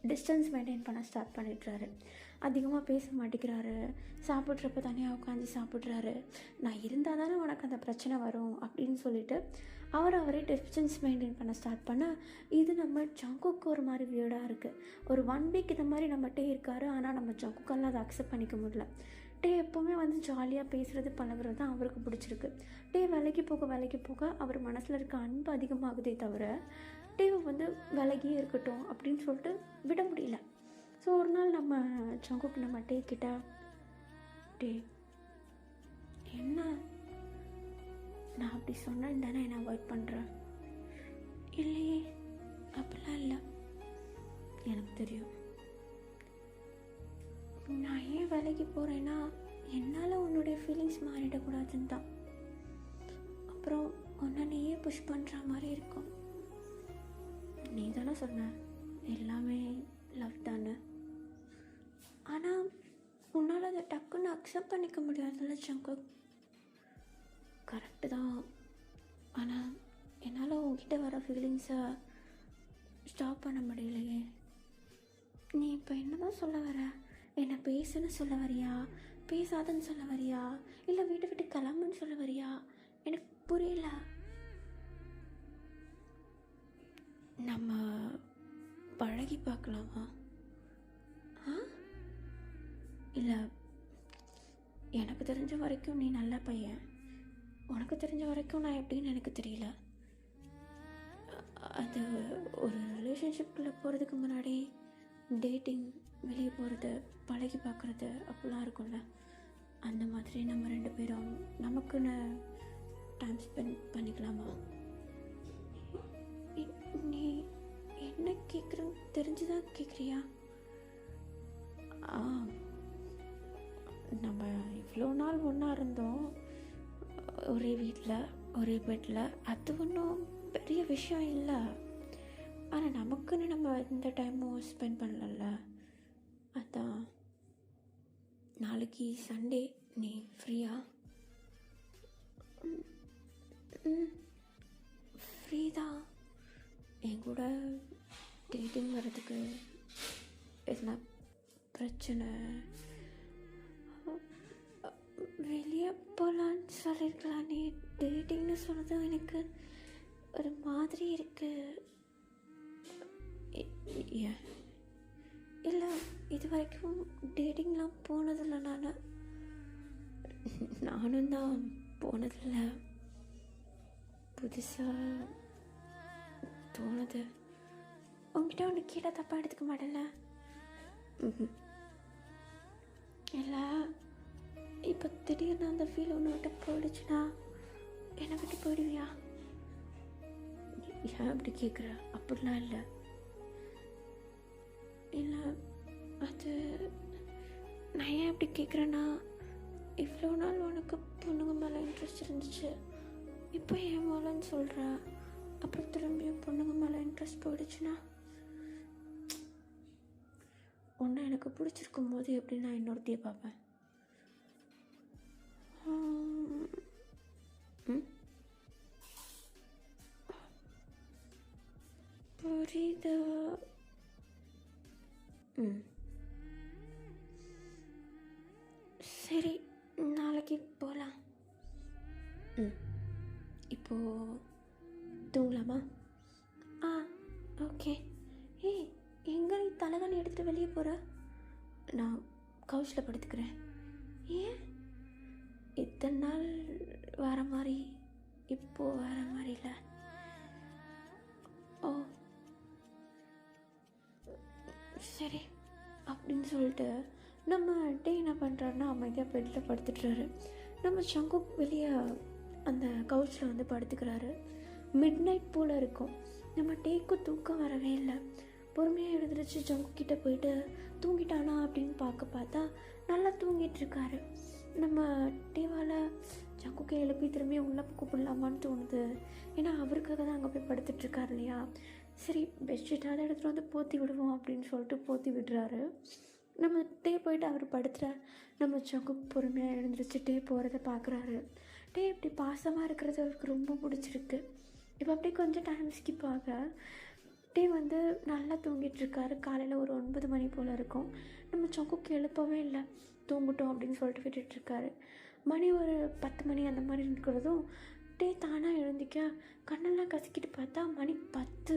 [SPEAKER 1] டிஸ்டன்ஸ் மெயின்டைன் பண்ண ஸ்டார்ட் பண்ணிடுறாரு. அதிகமாக பேச மாட்டேங்கிறாரு. சாப்பிட்றப்ப தனியாக உட்காந்து சாப்பிட்றாரு. நான் இருந்தால் தானே உனக்கு அந்த பிரச்சனை வரும் அப்படின்னு சொல்லிட்டு அவரே டிஸ்டன்ஸ் மெயின்டைன் பண்ண ஸ்டார்ட் பண்ண, இது நம்ம ஜங்குக்கு ஒரு மாதிரி வியர்டாக இருக்குது. ஒரு 1 வீக் இந்த மாதிரி நம்மகிட்டே இருக்காரு. ஆனால் நம்ம ஜங்குக்கெல்லாம் அதை அக்செப்ட் பண்ணிக்க முடியல. எப்போவுமே வந்து ஜாலியாக பேசுகிறது பழகுறது தான் அவருக்கு பிடிச்சிருக்கு. வேலைக்கு போக அவர் மனசில் இருக்க அன்பு அதிகமாகுதே தவிர வந்து விலகியே இருக்கட்டும் அப்படின்னு சொல்லிட்டு விட முடியல. ஸோ ஒரு நாள் நம்ம ஜங்குக்கு நம்ம கிட்ட, என்ன நான் அப்படி சொன்னேன்னு தானே என்ன அவாய்ட் பண்ணுறேன்? இல்லையே, அப்படிலாம் இல்லை, எனக்கு தெரியும். நான் ஏன் வேலைக்கு போகிறேன்னா என்னால் உன்னுடைய ஃபீலிங்ஸ் மாறிடக்கூடாதுன்னு தான். அப்புறம் உன்னை நீயே புஷ் பண்ணுற மாதிரி இருக்கும். நீ தானே சொன்ன எல்லாமே லவ் தானே. ஆனால் உன்னால் அதை டக்குன்னு அக்செப்ட் பண்ணிக்க முடியாதுல்ல ஜங்குக். கரெக்டு தான். ஆனால் என்னால் உங்ககிட்ட வர ஃபீலிங்ஸை ஸ்டாப் பண்ண முடியலையே. நீ இப்போ என்ன தான் சொல்ல வர? என்னை பேசுன்னு சொல்ல வரியா, பேசாதன்னு சொல்ல வரியா, இல்லை வீட்டை விட்டு கிளம்புன்னு சொல்ல வரியா? எனக்கு புரியல. நம்ம பழகி பார்க்கலாமா? இல்லை, எனக்கு தெரிஞ்ச வரைக்கும் நீ நல்ல பையன். உனக்கு தெரிஞ்ச வரைக்கும் நான் எப்படின்னு எனக்கு தெரியல. அது ஒரு ரிலேஷன்ஷிப்பில் போகிறதுக்கு முன்னாடி டேட்டிங், வெளியே போகிறது, பழகி பார்க்குறது அப்படிலாம் இருக்கும்ல. அந்த மாதிரி நம்ம 2 பேரும் நமக்குன்னு டைம் ஸ்பெண்ட் பண்ணிக்கலாமா? நீ என்ன கேட்குறன்னு தெரிஞ்சுதான் கேட்குறியா? நம்ம இவ்வளோ நாள் ஒன்றா இருந்தோம், ஒரே வீட்டில் ஒரே பெட்டில். அது ஒன்றும் பெரிய விஷயம் இல்லை. ஆனால் நமக்குன்னு நம்ம இந்த டைமும் ஸ்பெண்ட் பண்ணல. அதான் நாளைக்கு சண்டே, நீ ஃப்ரீயா? ஃப்ரீ தான். என் கூட டேட்டிங் வர்றதுக்கு எதுனா பிரச்சனை? வெளியே போகலான்னு சொல்லியிருக்கலாம். நீ டேட்டிங்னு சொன்னதும் எனக்கு ஒரு மாதிரி இருக்கு. இல்லை, இது வரைக்கும் டேட்டிங்லாம் போனதில்லை. நானும் தான் போனதில்லை. புதுசாக தோணுது. உங்ககிட்ட ஒன்று கீழே தப்பாக எடுத்துக்க மாட்டேன்ல? இல்லை, இப்போ திடீர்னு அந்த ஃபீல் ஒன்று விட்டு போயிடுச்சுன்னா என்னை விட்டு போயிடுவியா? ஏன் அப்படி கேட்குற? அப்படிலாம் இல்லை. இல்லை, அது நான் ஏன் அப்படி கேட்குறேன்னா, இவ்வளோ நாள் உனக்கு பொண்ணுங்க மேலே இன்ட்ரெஸ்ட் இருந்துச்சு, இப்போ ஏன் மேலேன்னு சொல்கிற. அப்புறம் திரும்பியும் பொண்ணுங்க மேலே இன்ட்ரெஸ்ட் போயிடுச்சுன்னா, ஒன்று எனக்கு பிடிச்சிருக்கும் போது எப்படி நான் இன்னொருத்தையே பார்ப்பேன்? புரியுது. சரி, நாளைக்கு போகலாம். இப்போது தூங்கலாமா? ஓகே. ஏய், எங்கே நீ தலைகாணி எடுத்துகிட்டு வெளியே போகிற? நான் கவுச்சில் படுத்துக்கிறேன். ஏன் இத்தனை நாள் வேறு மாதிரி, இப்போது வேறு மாதிரி இல்லை? ஓ சரி அப்படின்னு சொல்லிட்டு நம்ம என்ன பண்ணுறாருன்னா, அமைதியாக பெட்டில் படுத்துட்டுறாரு. நம்ம ஜங்குக் வெளியே அந்த கவுச்சில் வந்து படுத்துக்கிறாரு. மிட் நைட் போல் இருக்கும். நம்ம டேக்கும் தூக்கம் வரவே இல்லை. பொறுமையாக எழுந்திரிச்சு ஜங்குக்கிட்ட போயிட்டு தூங்கிட்டானா அப்படின்னு பார்த்தா நல்லா தூங்கிட்டு இருக்காரு. நம்ம டேவால் ஜங்குக்கை எழுப்பி திரும்பி உள்ளே கூப்பிடலாமான்னு தோணுது. ஏன்னா அவருக்காக தான் அங்கே போய் படுத்துட்ருக்காரு இல்லையா. சரி, பெட்ஷீட்டாவது எடுத்துகிட்டு வந்து போற்றி விடுவோம் அப்படின்னு சொல்லிட்டு போற்றி விடுறாரு. நம்ம போயிட்டு அவர் படுத்துகிற நம்ம ஜங்குக் பொறுமையாக எழுந்திரிச்சு போகிறத பார்க்குறாரு. இப்படி பாசமாக இருக்கிறது அவருக்கு ரொம்ப பிடிச்சிருக்கு. இப்போ அப்படியே கொஞ்சம் டைம் ஸ்கிப் ஆக டே வந்து நல்லா தூங்கிட்டுருக்காரு. காலையில் ஒரு 9 மணி போல் இருக்கும். நம்ம சங்குக்கு எழுப்பவே இல்லை. தூங்கட்டும் அப்படின்னு சொல்லிட்டு விட்டுட்டுருக்காரு. மணி ஒரு 10 மணி அந்த மாதிரி இருக்கிறதும் டே தானாக எழுந்திக்க கண்ணெல்லாம் கசக்கிட்டு பார்த்தா மணி 10.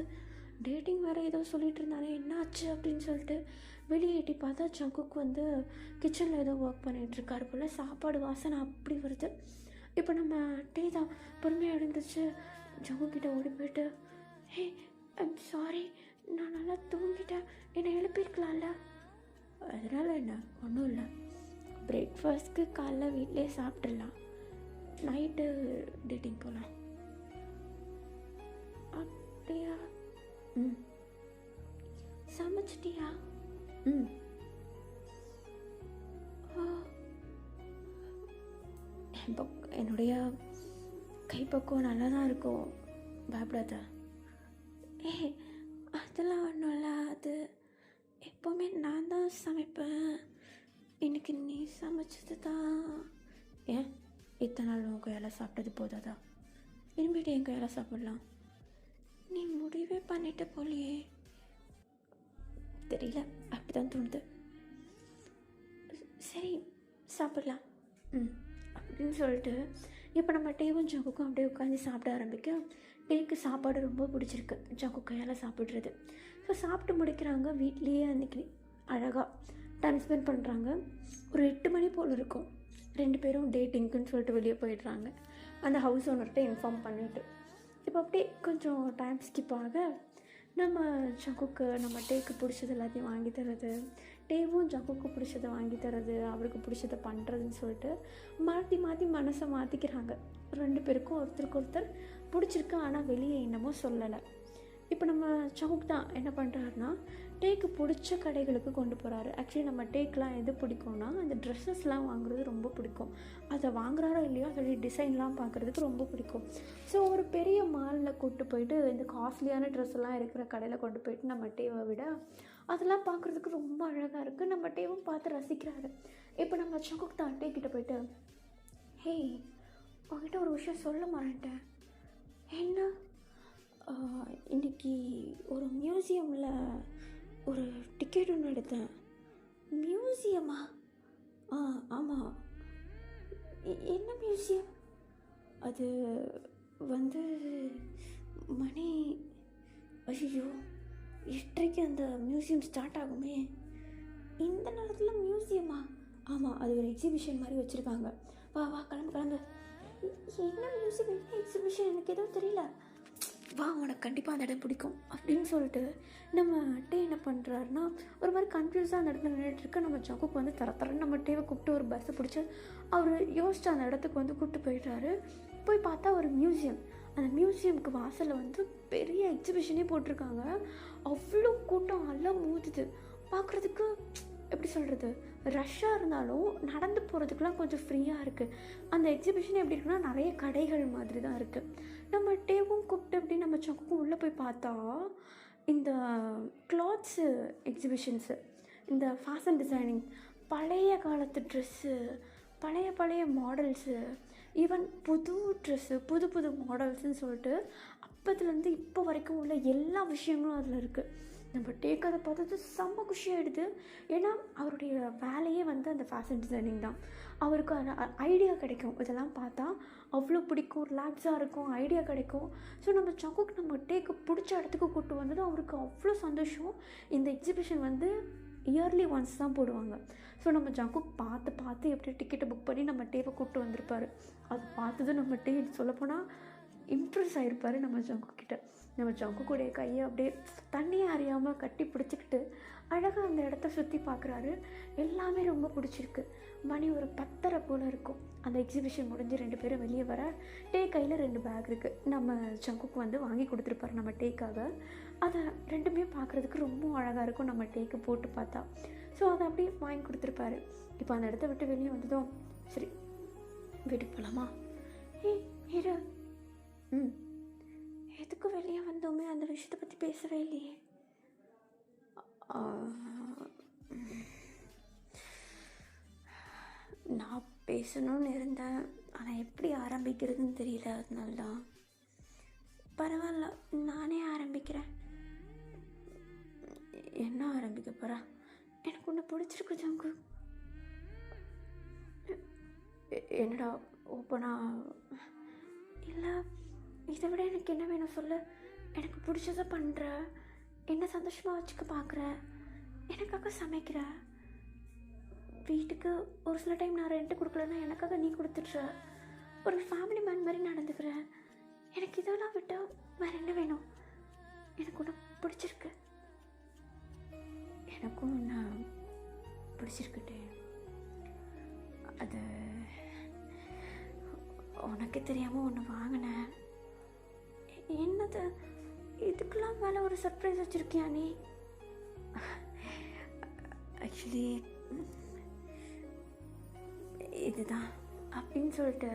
[SPEAKER 1] டேட்டிங் வேறு ஏதோ சொல்லிட்டு இருந்தாரு. என்னாச்சு அப்படின்னு சொல்லிட்டு வெளியே எட்டி பார்த்தா சங்குக்கு வந்து கிச்சனில் ஏதோ ஒர்க் பண்ணிகிட்ருக்காரு போல். சாப்பாடு வாசனை அப்படி வருது. இப்போ நம்ம டே தான் பொறுமையாக எழுந்துச்சு ஜங்குக்கிட்ட ஓடி போயிட்டு, ஹே ஐம் சாரி, நான் நல்லா தூங்கிட்டேன், என்னை எழுப்பியிருக்கலாம்ல. அதனால் என்ன, ஒன்றும் இல்லை, பிரேக்ஃபாஸ்ட்க்கு காலைல வீட்டிலே சாப்பிட்றலாம், நைட்டு டேட்டிங் போகலாம். அப்படியா? ம். சமைச்சிட்டியா? ம். என்னுடைய கைப்பக்குவம் நல்லா தான் இருக்கும், பயப்படாத. அதெல்லாம் ஒன்றும் இல்லை, அது எப்போவுமே நான் தான் சமைப்பேன், இன்னைக்கு நீ சமைச்சது தான். ஏன் இத்தனை நாள் உன் கையால் சாப்பிட்டது போதாதா? இனிமேட்டு என் கையால் சாப்பிட்லாம். நீ முடிவே பண்ணிட்ட போலியே. தெரியல, அப்படி தான் தோணுது. சரி சாப்பிட்லாம். ம் அப்படின்னு சொல்லிட்டு இப்போ நம்ம டேவும் ஜங்குக்கும் அப்படியே உட்காந்து சாப்பிட ஆரம்பிக்க, டேக்கு சாப்பாடு ரொம்ப பிடிச்சிருக்கு ஜங்கு கையால் சாப்பிட்றது. ஸோ சாப்பிட்டு முடிக்கிறாங்க. வீட்லேயே அன்றைக்கி அழகாக டைம் ஸ்பெண்ட் பண்ணுறாங்க. ஒரு 8 மணி போல் இருக்கும். 2 பேரும் டேட்டிங்க்குன்னு சொல்லிட்டு வெளியே போயிடுறாங்க, அந்த ஹவுஸ் ஓனர்கிட்ட இன்ஃபார்ம் பண்ணிவிட்டு. இப்போ அப்படியே கொஞ்சம் டைம் ஸ்கிப் ஆக நம்ம ஜங்குக்கு நம்ம டேக்கு பிடிச்சது எல்லாத்தையும் வாங்கி தர்றது, டேவும் ஜங்குக்கு பிடிச்சதை வாங்கி தர்றது, அவருக்கு பிடிச்சதை பண்ணுறதுன்னு சொல்லிட்டு மாற்றி மாற்றி மனசை மாற்றிக்கிறாங்க. 2 பேருக்கும் ஒருத்தருக்கு ஒருத்தர் பிடிச்சிருக்கு, ஆனால் வெளியே என்னமோ சொல்லலை. இப்போ நம்ம சவுக் தான் என்ன பண்ணுறாருனா, டேக்கு பிடிச்ச கடைகளுக்கு கொண்டு போகிறாரு. ஆக்சுவலி நம்ம டேக்கெலாம் எது பிடிக்கும்னா, அந்த ட்ரெஸ்ஸஸ்லாம் வாங்குறது ரொம்ப பிடிக்கும். அதை வாங்குறாரோ இல்லையோ அதோடைய டிசைன்லாம் பார்க்குறதுக்கு ரொம்ப பிடிக்கும். ஸோ ஒரு பெரிய மாலில் கூப்பிட்டு போயிட்டு இந்த காஸ்ட்லியான ட்ரெஸ்ஸெல்லாம் இருக்கிற கடையில் கொண்டு போயிட்டு நம்ம டேவை விட அதெல்லாம் பார்க்குறதுக்கு ரொம்ப அழகாக இருக்குது. நம்ம டேவும் பார்த்து ரசிக்கிறாரு. இப்போ நம்ம சவுக் தான் டேக்கிட்ட போயிட்டு, ஹே உங்ககிட்ட ஒரு விஷயம் சொல்ல மறந்துட்டேன். என்ன? இன்றைக்கி ஒரு மியூசியமில் ஒரு டிக்கெட் ஒன்று எடுத்தேன். மியூசியமா? ஆமாம். என்ன மியூசியம்? அது வந்து மணி, ஐயோ 8:30க்கு அந்த மியூசியம் ஸ்டார்ட் ஆகுமே. இந்த நேரத்தில் மியூசியமா? ஆமாம், அது ஒரு எக்ஸிபிஷன் மாதிரி வச்சுருக்காங்க. வா வா கிளம்பு கிளம்பு. என்ன மியூசியம், என்ன எக்ஸிபிஷன், எனக்கு எதுவும் தெரியல. வா, உனக்கு கண்டிப்பாக அந்த இடம் பிடிக்கும் அப்படின்னு சொல்லிட்டு நம்ம டே என்ன பண்ணுறாருனா, ஒரு மாதிரி கன்ஃபியூஸாக அந்த இடத்துல நின்றுட்டுருக்க. நம்ம ஜங்குக்கு வந்து தரன்னு நம்ம டேவை கூப்பிட்டு ஒரு பஸ்ஸை பிடிச்சி அவர் யோசிச்சு அந்த இடத்துக்கு வந்து கூப்பிட்டு போயிட்டாரு. போய் பார்த்தா ஒரு மியூசியம். அந்த மியூசியமுக்கு வாசலில் வந்து பெரிய எக்ஸிபிஷனே போட்டிருக்காங்க. அவ்வளோ கூட்டம் எல்லாம் மூதுது. பார்க்குறதுக்கு எப்படி சொல்கிறது, ரஷ்ஷாக இருந்தாலும் நடந்து போகிறதுக்குலாம் கொஞ்சம் ஃப்ரீயாக இருக்குது. அந்த எக்ஸிபிஷன் எப்படி இருக்குன்னா, நிறைய கடைகள் மாதிரி தான் இருக்குது. நம்ம டேவும் கூப்பிட்டு அப்படி நம்ம சங்குக்கும் உள்ளே போய் பார்த்தா, இந்த கிளாத்ஸு எக்ஸிபிஷன்ஸு, இந்த ஃபேஷன் டிசைனிங், பழைய காலத்து ட்ரெஸ்ஸு, பழைய மாடல்ஸு, ஈவன் புது ட்ரெஸ்ஸு, புது புது மாடல்ஸுன்னு சொல்லிட்டு அப்போத்துலேருந்து இப்போ வரைக்கும் உள்ள எல்லா விஷயங்களும் அதில் இருக்குது. நம்ம டேக் அதை பார்த்தது செம்ம குஷியாகிடுது. ஏன்னா அவருடைய வேலையே வந்து அந்த ஃபேஷன் டிசைனிங் தான். அவருக்கு ஐடியா கிடைக்கும், இதெல்லாம் பார்த்தா அவ்வளோ பிடிக்கும், ரிலாக்ஸாக இருக்கும், ஐடியா கிடைக்கும். ஸோ நம்ம சங்குக்கு நம்ம டேக்கு பிடிச்ச இடத்துக்கு கூப்பிட்டு வந்ததும் அவருக்கு அவ்வளோ சந்தோஷம். இந்த எக்ஸிபிஷன் வந்து இயர்லி ஒன்ஸ் தான் போடுவாங்க. ஸோ நம்ம ஜங்குக் பார்த்து எப்படி டிக்கெட்டை புக் பண்ணி நம்ம டேவை கூப்பிட்டு வந்திருப்பார். அது பார்த்ததும் நம்ம டே சொல்லப்போனால் இம்ப்ரெஸ் ஆகிருப்பார் நம்ம ஜங்குக்கிட்ட. நம்ம ஜங்குக்குடைய கையை அப்படியே தண்ணியை அறியாமல் கட்டி பிடிச்சிக்கிட்டு அழகாக அந்த இடத்த சுற்றி பார்க்குறாரு. எல்லாமே ரொம்ப பிடிச்சிருக்கு. மணி ஒரு 10:30 போல் இருக்கும். அந்த எக்ஸிபிஷன் முடிஞ்சு 2 பேரும் வெளியே வர, டே கையில் 2 பேக் இருக்குது. நம்ம ஜங்குக்கு வந்து வாங்கி கொடுத்துருப்பாரு நம்ம டேக்காக. அதை 2மே பார்க்குறதுக்கு ரொம்ப அழகாக இருக்கும் நம்ம டேக்கு போட்டு பார்த்தா. ஸோ அதை அப்படியே வாங்கி கொடுத்துருப்பாரு. இப்போ அந்த இடத்த விட்டு வெளியே வந்ததும், சரி வீட்டுக்கு போகலாமா? இரு. எதுக்கு வெளியே வந்தோமே, அந்த விஷயத்தை பற்றி பேசவே இல்லையே. நான் பேசணும்னு இருந்தேன், ஆனால் எப்படி ஆரம்பிக்கிறதுன்னு தெரியல, அதனால தான். பரவாயில்ல, நானே ஆரம்பிக்கிறேன். என்ன ஆரம்பிக்க போகிறா? எனக்கு உன்னை பிடிச்சிருக்கு ஜங்கு. என்னடா ஓப்பனா? இல்லை, இதை விட எனக்கு என்ன வேணும் சொல்லு. எனக்கு பிடிச்சதை பண்ணுற, என்ன சந்தோஷமாக வச்சுக்க பார்க்குற, எனக்காக சமைக்கிற, வீட்டுக்கு ஒரு சில டைம் நான் ரெண்ட்டு கொடுக்கலன்னா எனக்காக நீ கொடுத்துட்ற, ஒரு ஃபேமிலி மேன் மாதிரி நடந்துக்கிற. எனக்கு இதெல்லாம் விட்டால் வேறு என்ன வேணும்? எனக்கு ஒன்று பிடிச்சிருக்கு. எனக்கும் ஒன்று பிடிச்சிருக்குட்டே. அது உனக்கு தெரியாமல் ஒன்று வாங்கினேன். என்னது? இதுக்கெல்லாம் மேலே ஒரு சர்ப்ரைஸ் வச்சுருக்கியா நீ? ஆக்சுவலி இதுதான் அப்படின்னு சொல்லிட்டு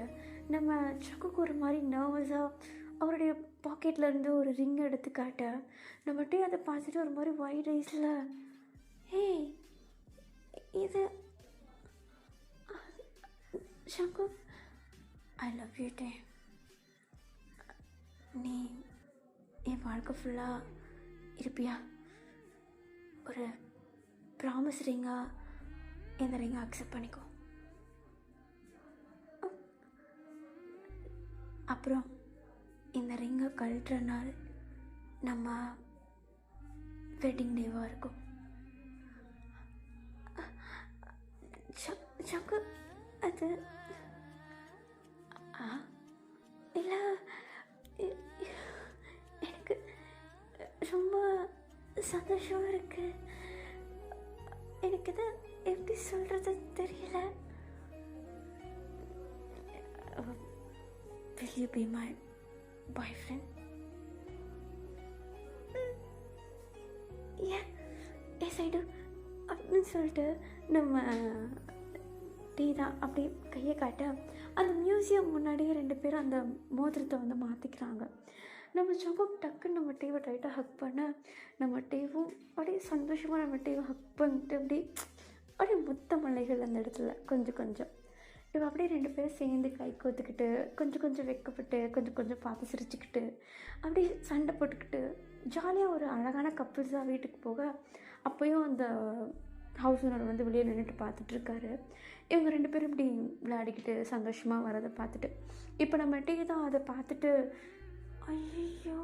[SPEAKER 1] நம்ம சக்குக்கு ஒரு மாதிரி நர்வஸாக அவருடைய பாக்கெட்லேருந்து ஒரு ரிங் எடுத்து காட்ட, நம்மகிட்டே அதை பார்த்துட்டு ஒரு மாதிரி வைட் ஐஸில், ஏய் இது சக்கு, ஐ லவ் யூ டே. நீ என் வாழ்க்கை ஃபுல்லாக இருப்பியா? ஒரு ப்ராமிஸ் ரிங்காக இந்த ரிங்கை அக்செப்ட் பண்ணிக்கோ. அப்புறம் இந்த ரிங்கை கழட்டுற நாள் நம்ம வெட்டிங் டேவாக இருக்கும். சக்கு, அது இல்லை, எனக்கு ரொம்ப சந்தோஷமாக இருக்குது. எனக்கு இதை எப்படி சொல்கிறது தெரியல. Will you be my boyfriend? Yes I do அப்படின்னு சொல்லிட்டு நம்ம டீ தான் அப்படி கையை காட்ட அந்த மியூசியம் முன்னாடியே ரெண்டு பேரும் அந்த மோதிரத்தை வந்து மாற்றிக்கிறாங்க. நம்ம ஜங்குக் டக்குன்னு நம்ம டீவை டைட்டாக ஹக் பண்ண, நம்ம டீவும் அப்படியே சந்தோஷமாக நம்ம டீவை ஹக் பண்ணிட்டு அப்படியே முத்த மலைகள் அந்த இடத்துல கொஞ்சம் கொஞ்சம் இப்போ அப்படியே ரெண்டு பேரும் சேர்ந்து கை கோத்துக்கிட்டு கொஞ்சம் கொஞ்சம் வெக்கப்பட்டு கொஞ்சம் பார்த்து சிரிச்சுக்கிட்டு அப்படியே சண்டை போட்டுக்கிட்டு ஜாலியாக ஒரு அழகான கப்புள்ஸாக வீட்டுக்கு போக, அப்போயும் அந்த ஹவுஸ் ஓனர் வந்து வெளியே நின்றுட்டு பார்த்துட்ருக்காரு. இவங்க ரெண்டு பேரும் இப்படி விளையாடிக்கிட்டு சந்தோஷமாக வரதை பார்த்துட்டு இப்போ நம்ம டீ தான் அதை பார்த்துட்டு, ஐயோ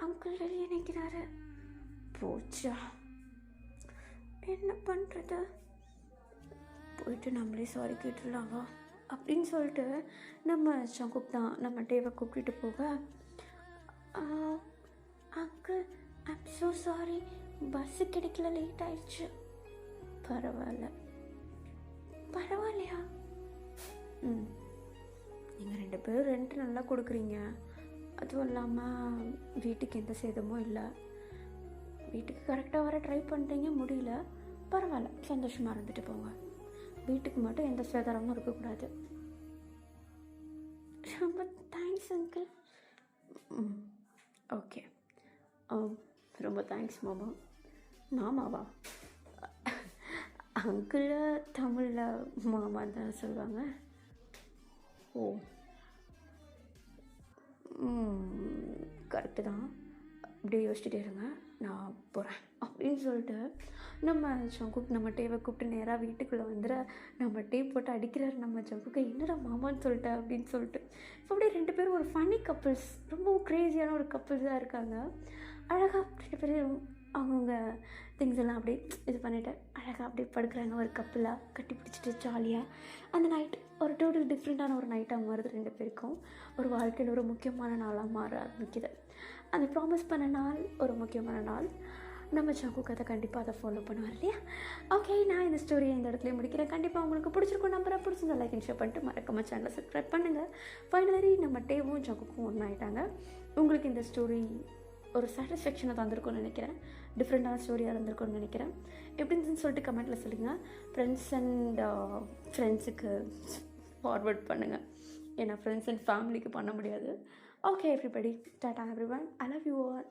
[SPEAKER 1] அங்கிள் வெளியே நிற்கிறாரு, போச்சா என்ன பண்ணுறது, போயிட்டு நம்மளே சாரி கேட்டுடலாங்க அப்படின்னு சொல்லிட்டு நம்ம ஜங்குக் தான் நம்ம டேவை கூப்பிட்டு போக, uncle I'm so sorry, bus கிடைக்கல, லேட் ஆயிடுச்சு. பரவாயில்லையா? நீங்கள் ரெண்டு பேரும் ரெண்ட் நல்லா கொடுக்குறீங்க, அதுவும் இல்லாமல் வீட்டுக்கு எந்த சேதமும் இல்லை, வீட்டுக்கு கரெக்டாக வர ட்ரை பண்ணுறீங்க, முடியல, பரவாயில்ல, சந்தோஷமாக இருந்துட்டு போங்க, வீட்டுக்கு மட்டும் எந்த சேதாரமும் இருக்கக்கூடாது. ரொம்ப தேங்க்ஸ் அங்கிள். ஓகே, ரொம்ப தேங்க்ஸ் மாமா. மாமாவா? அங்கிளில் தமிழில் மாமான்னு தானே சொல்லுவாங்க. ஓ கரெக்டு தான், அப்படியே யோசிச்சுட்டே இருங்க, நான் போகிறேன் அப்படின்னு சொல்லிட்டு நம்ம ஜங்குக் நம்ம டேவை கூப்பிட்டு நேராக வீட்டுக்குள்ளே வந்துட, நம்ம டே போட்டு அடிக்கிறாரு நம்ம ஜங்குக்கை, என்னடா மாமான்னு சொல்லிட்டேன் அப்படின்னு சொல்லிட்டு. இப்போ அப்படியே ரெண்டு பேரும் ஒரு ஃபன்னி கப்புள்ஸ், ரொம்ப க்ரேஸியான ஒரு கப்புள்ஸாக இருக்காங்க. அழகாக ரெண்டு பேரும் அவங்கவுங்க திங்ஸ் எல்லாம் அப்படியே இது பண்ணிவிட்டு அழகாக அப்படியே படுக்கிறாங்க ஒரு கப்புலாக கட்டி பிடிச்சிட்டு ஜாலியாக. அந்த நைட் ஒரு டோட்டல் டிஃப்ரெண்ட்டான ஒரு நைட்டாக மாறுது. ரெண்டு பேருக்கும் ஒரு வாழ்க்கையில் ஒரு முக்கியமான நாளாக மாற ஆரம்பிக்குது. அந்த ப்ராமிஸ் பண்ண நாள் ஒரு முக்கியமான நாள். நம்ம ஜங்குக் அதை கண்டிப்பாக அதை ஃபாலோ பண்ணுவார் இல்லையா? ஓகே, நான் இந்த ஸ்டோரியை இந்த இடத்துல முடிக்கிறேன். கண்டிப்பாக உங்களுக்கு பிடிச்சிருக்கும் நம்பரை பிடிச்சிருந்தா லைக் அண்ட் ஷேர் பண்ணிட்டு மறக்காம சேனலை சப்ஸ்கிரைப் பண்ணுங்கள். ஃபைனலி நம்ம டேவும் ஜங்குக்கும் ஒன்றாயிட்டாங்க. உங்களுக்கு இந்த ஸ்டோரி ஒரு சாட்டிஸ்ஃபேக்ஷனை தந்திருக்கும்னு நினைக்கிறேன், டிஃப்ரெண்ட்டான ஸ்டோரியாக இருந்திருக்கும்னு நினைக்கிறேன். எப்படின்னு சொல்லிட்டு கமெண்ட்டில் சொல்லுங்கள். ஃப்ரெண்ட்ஸ் அண்ட் ஃப்ரெண்ட்ஸுக்கு ஃபார்வர்ட் பண்ணுங்கள், ஏன்னா ஃப்ரெண்ட்ஸ் அண்ட் ஃபேமிலிக்கு பண்ண முடியாது. Okay everybody, Tata everyone, I love you all.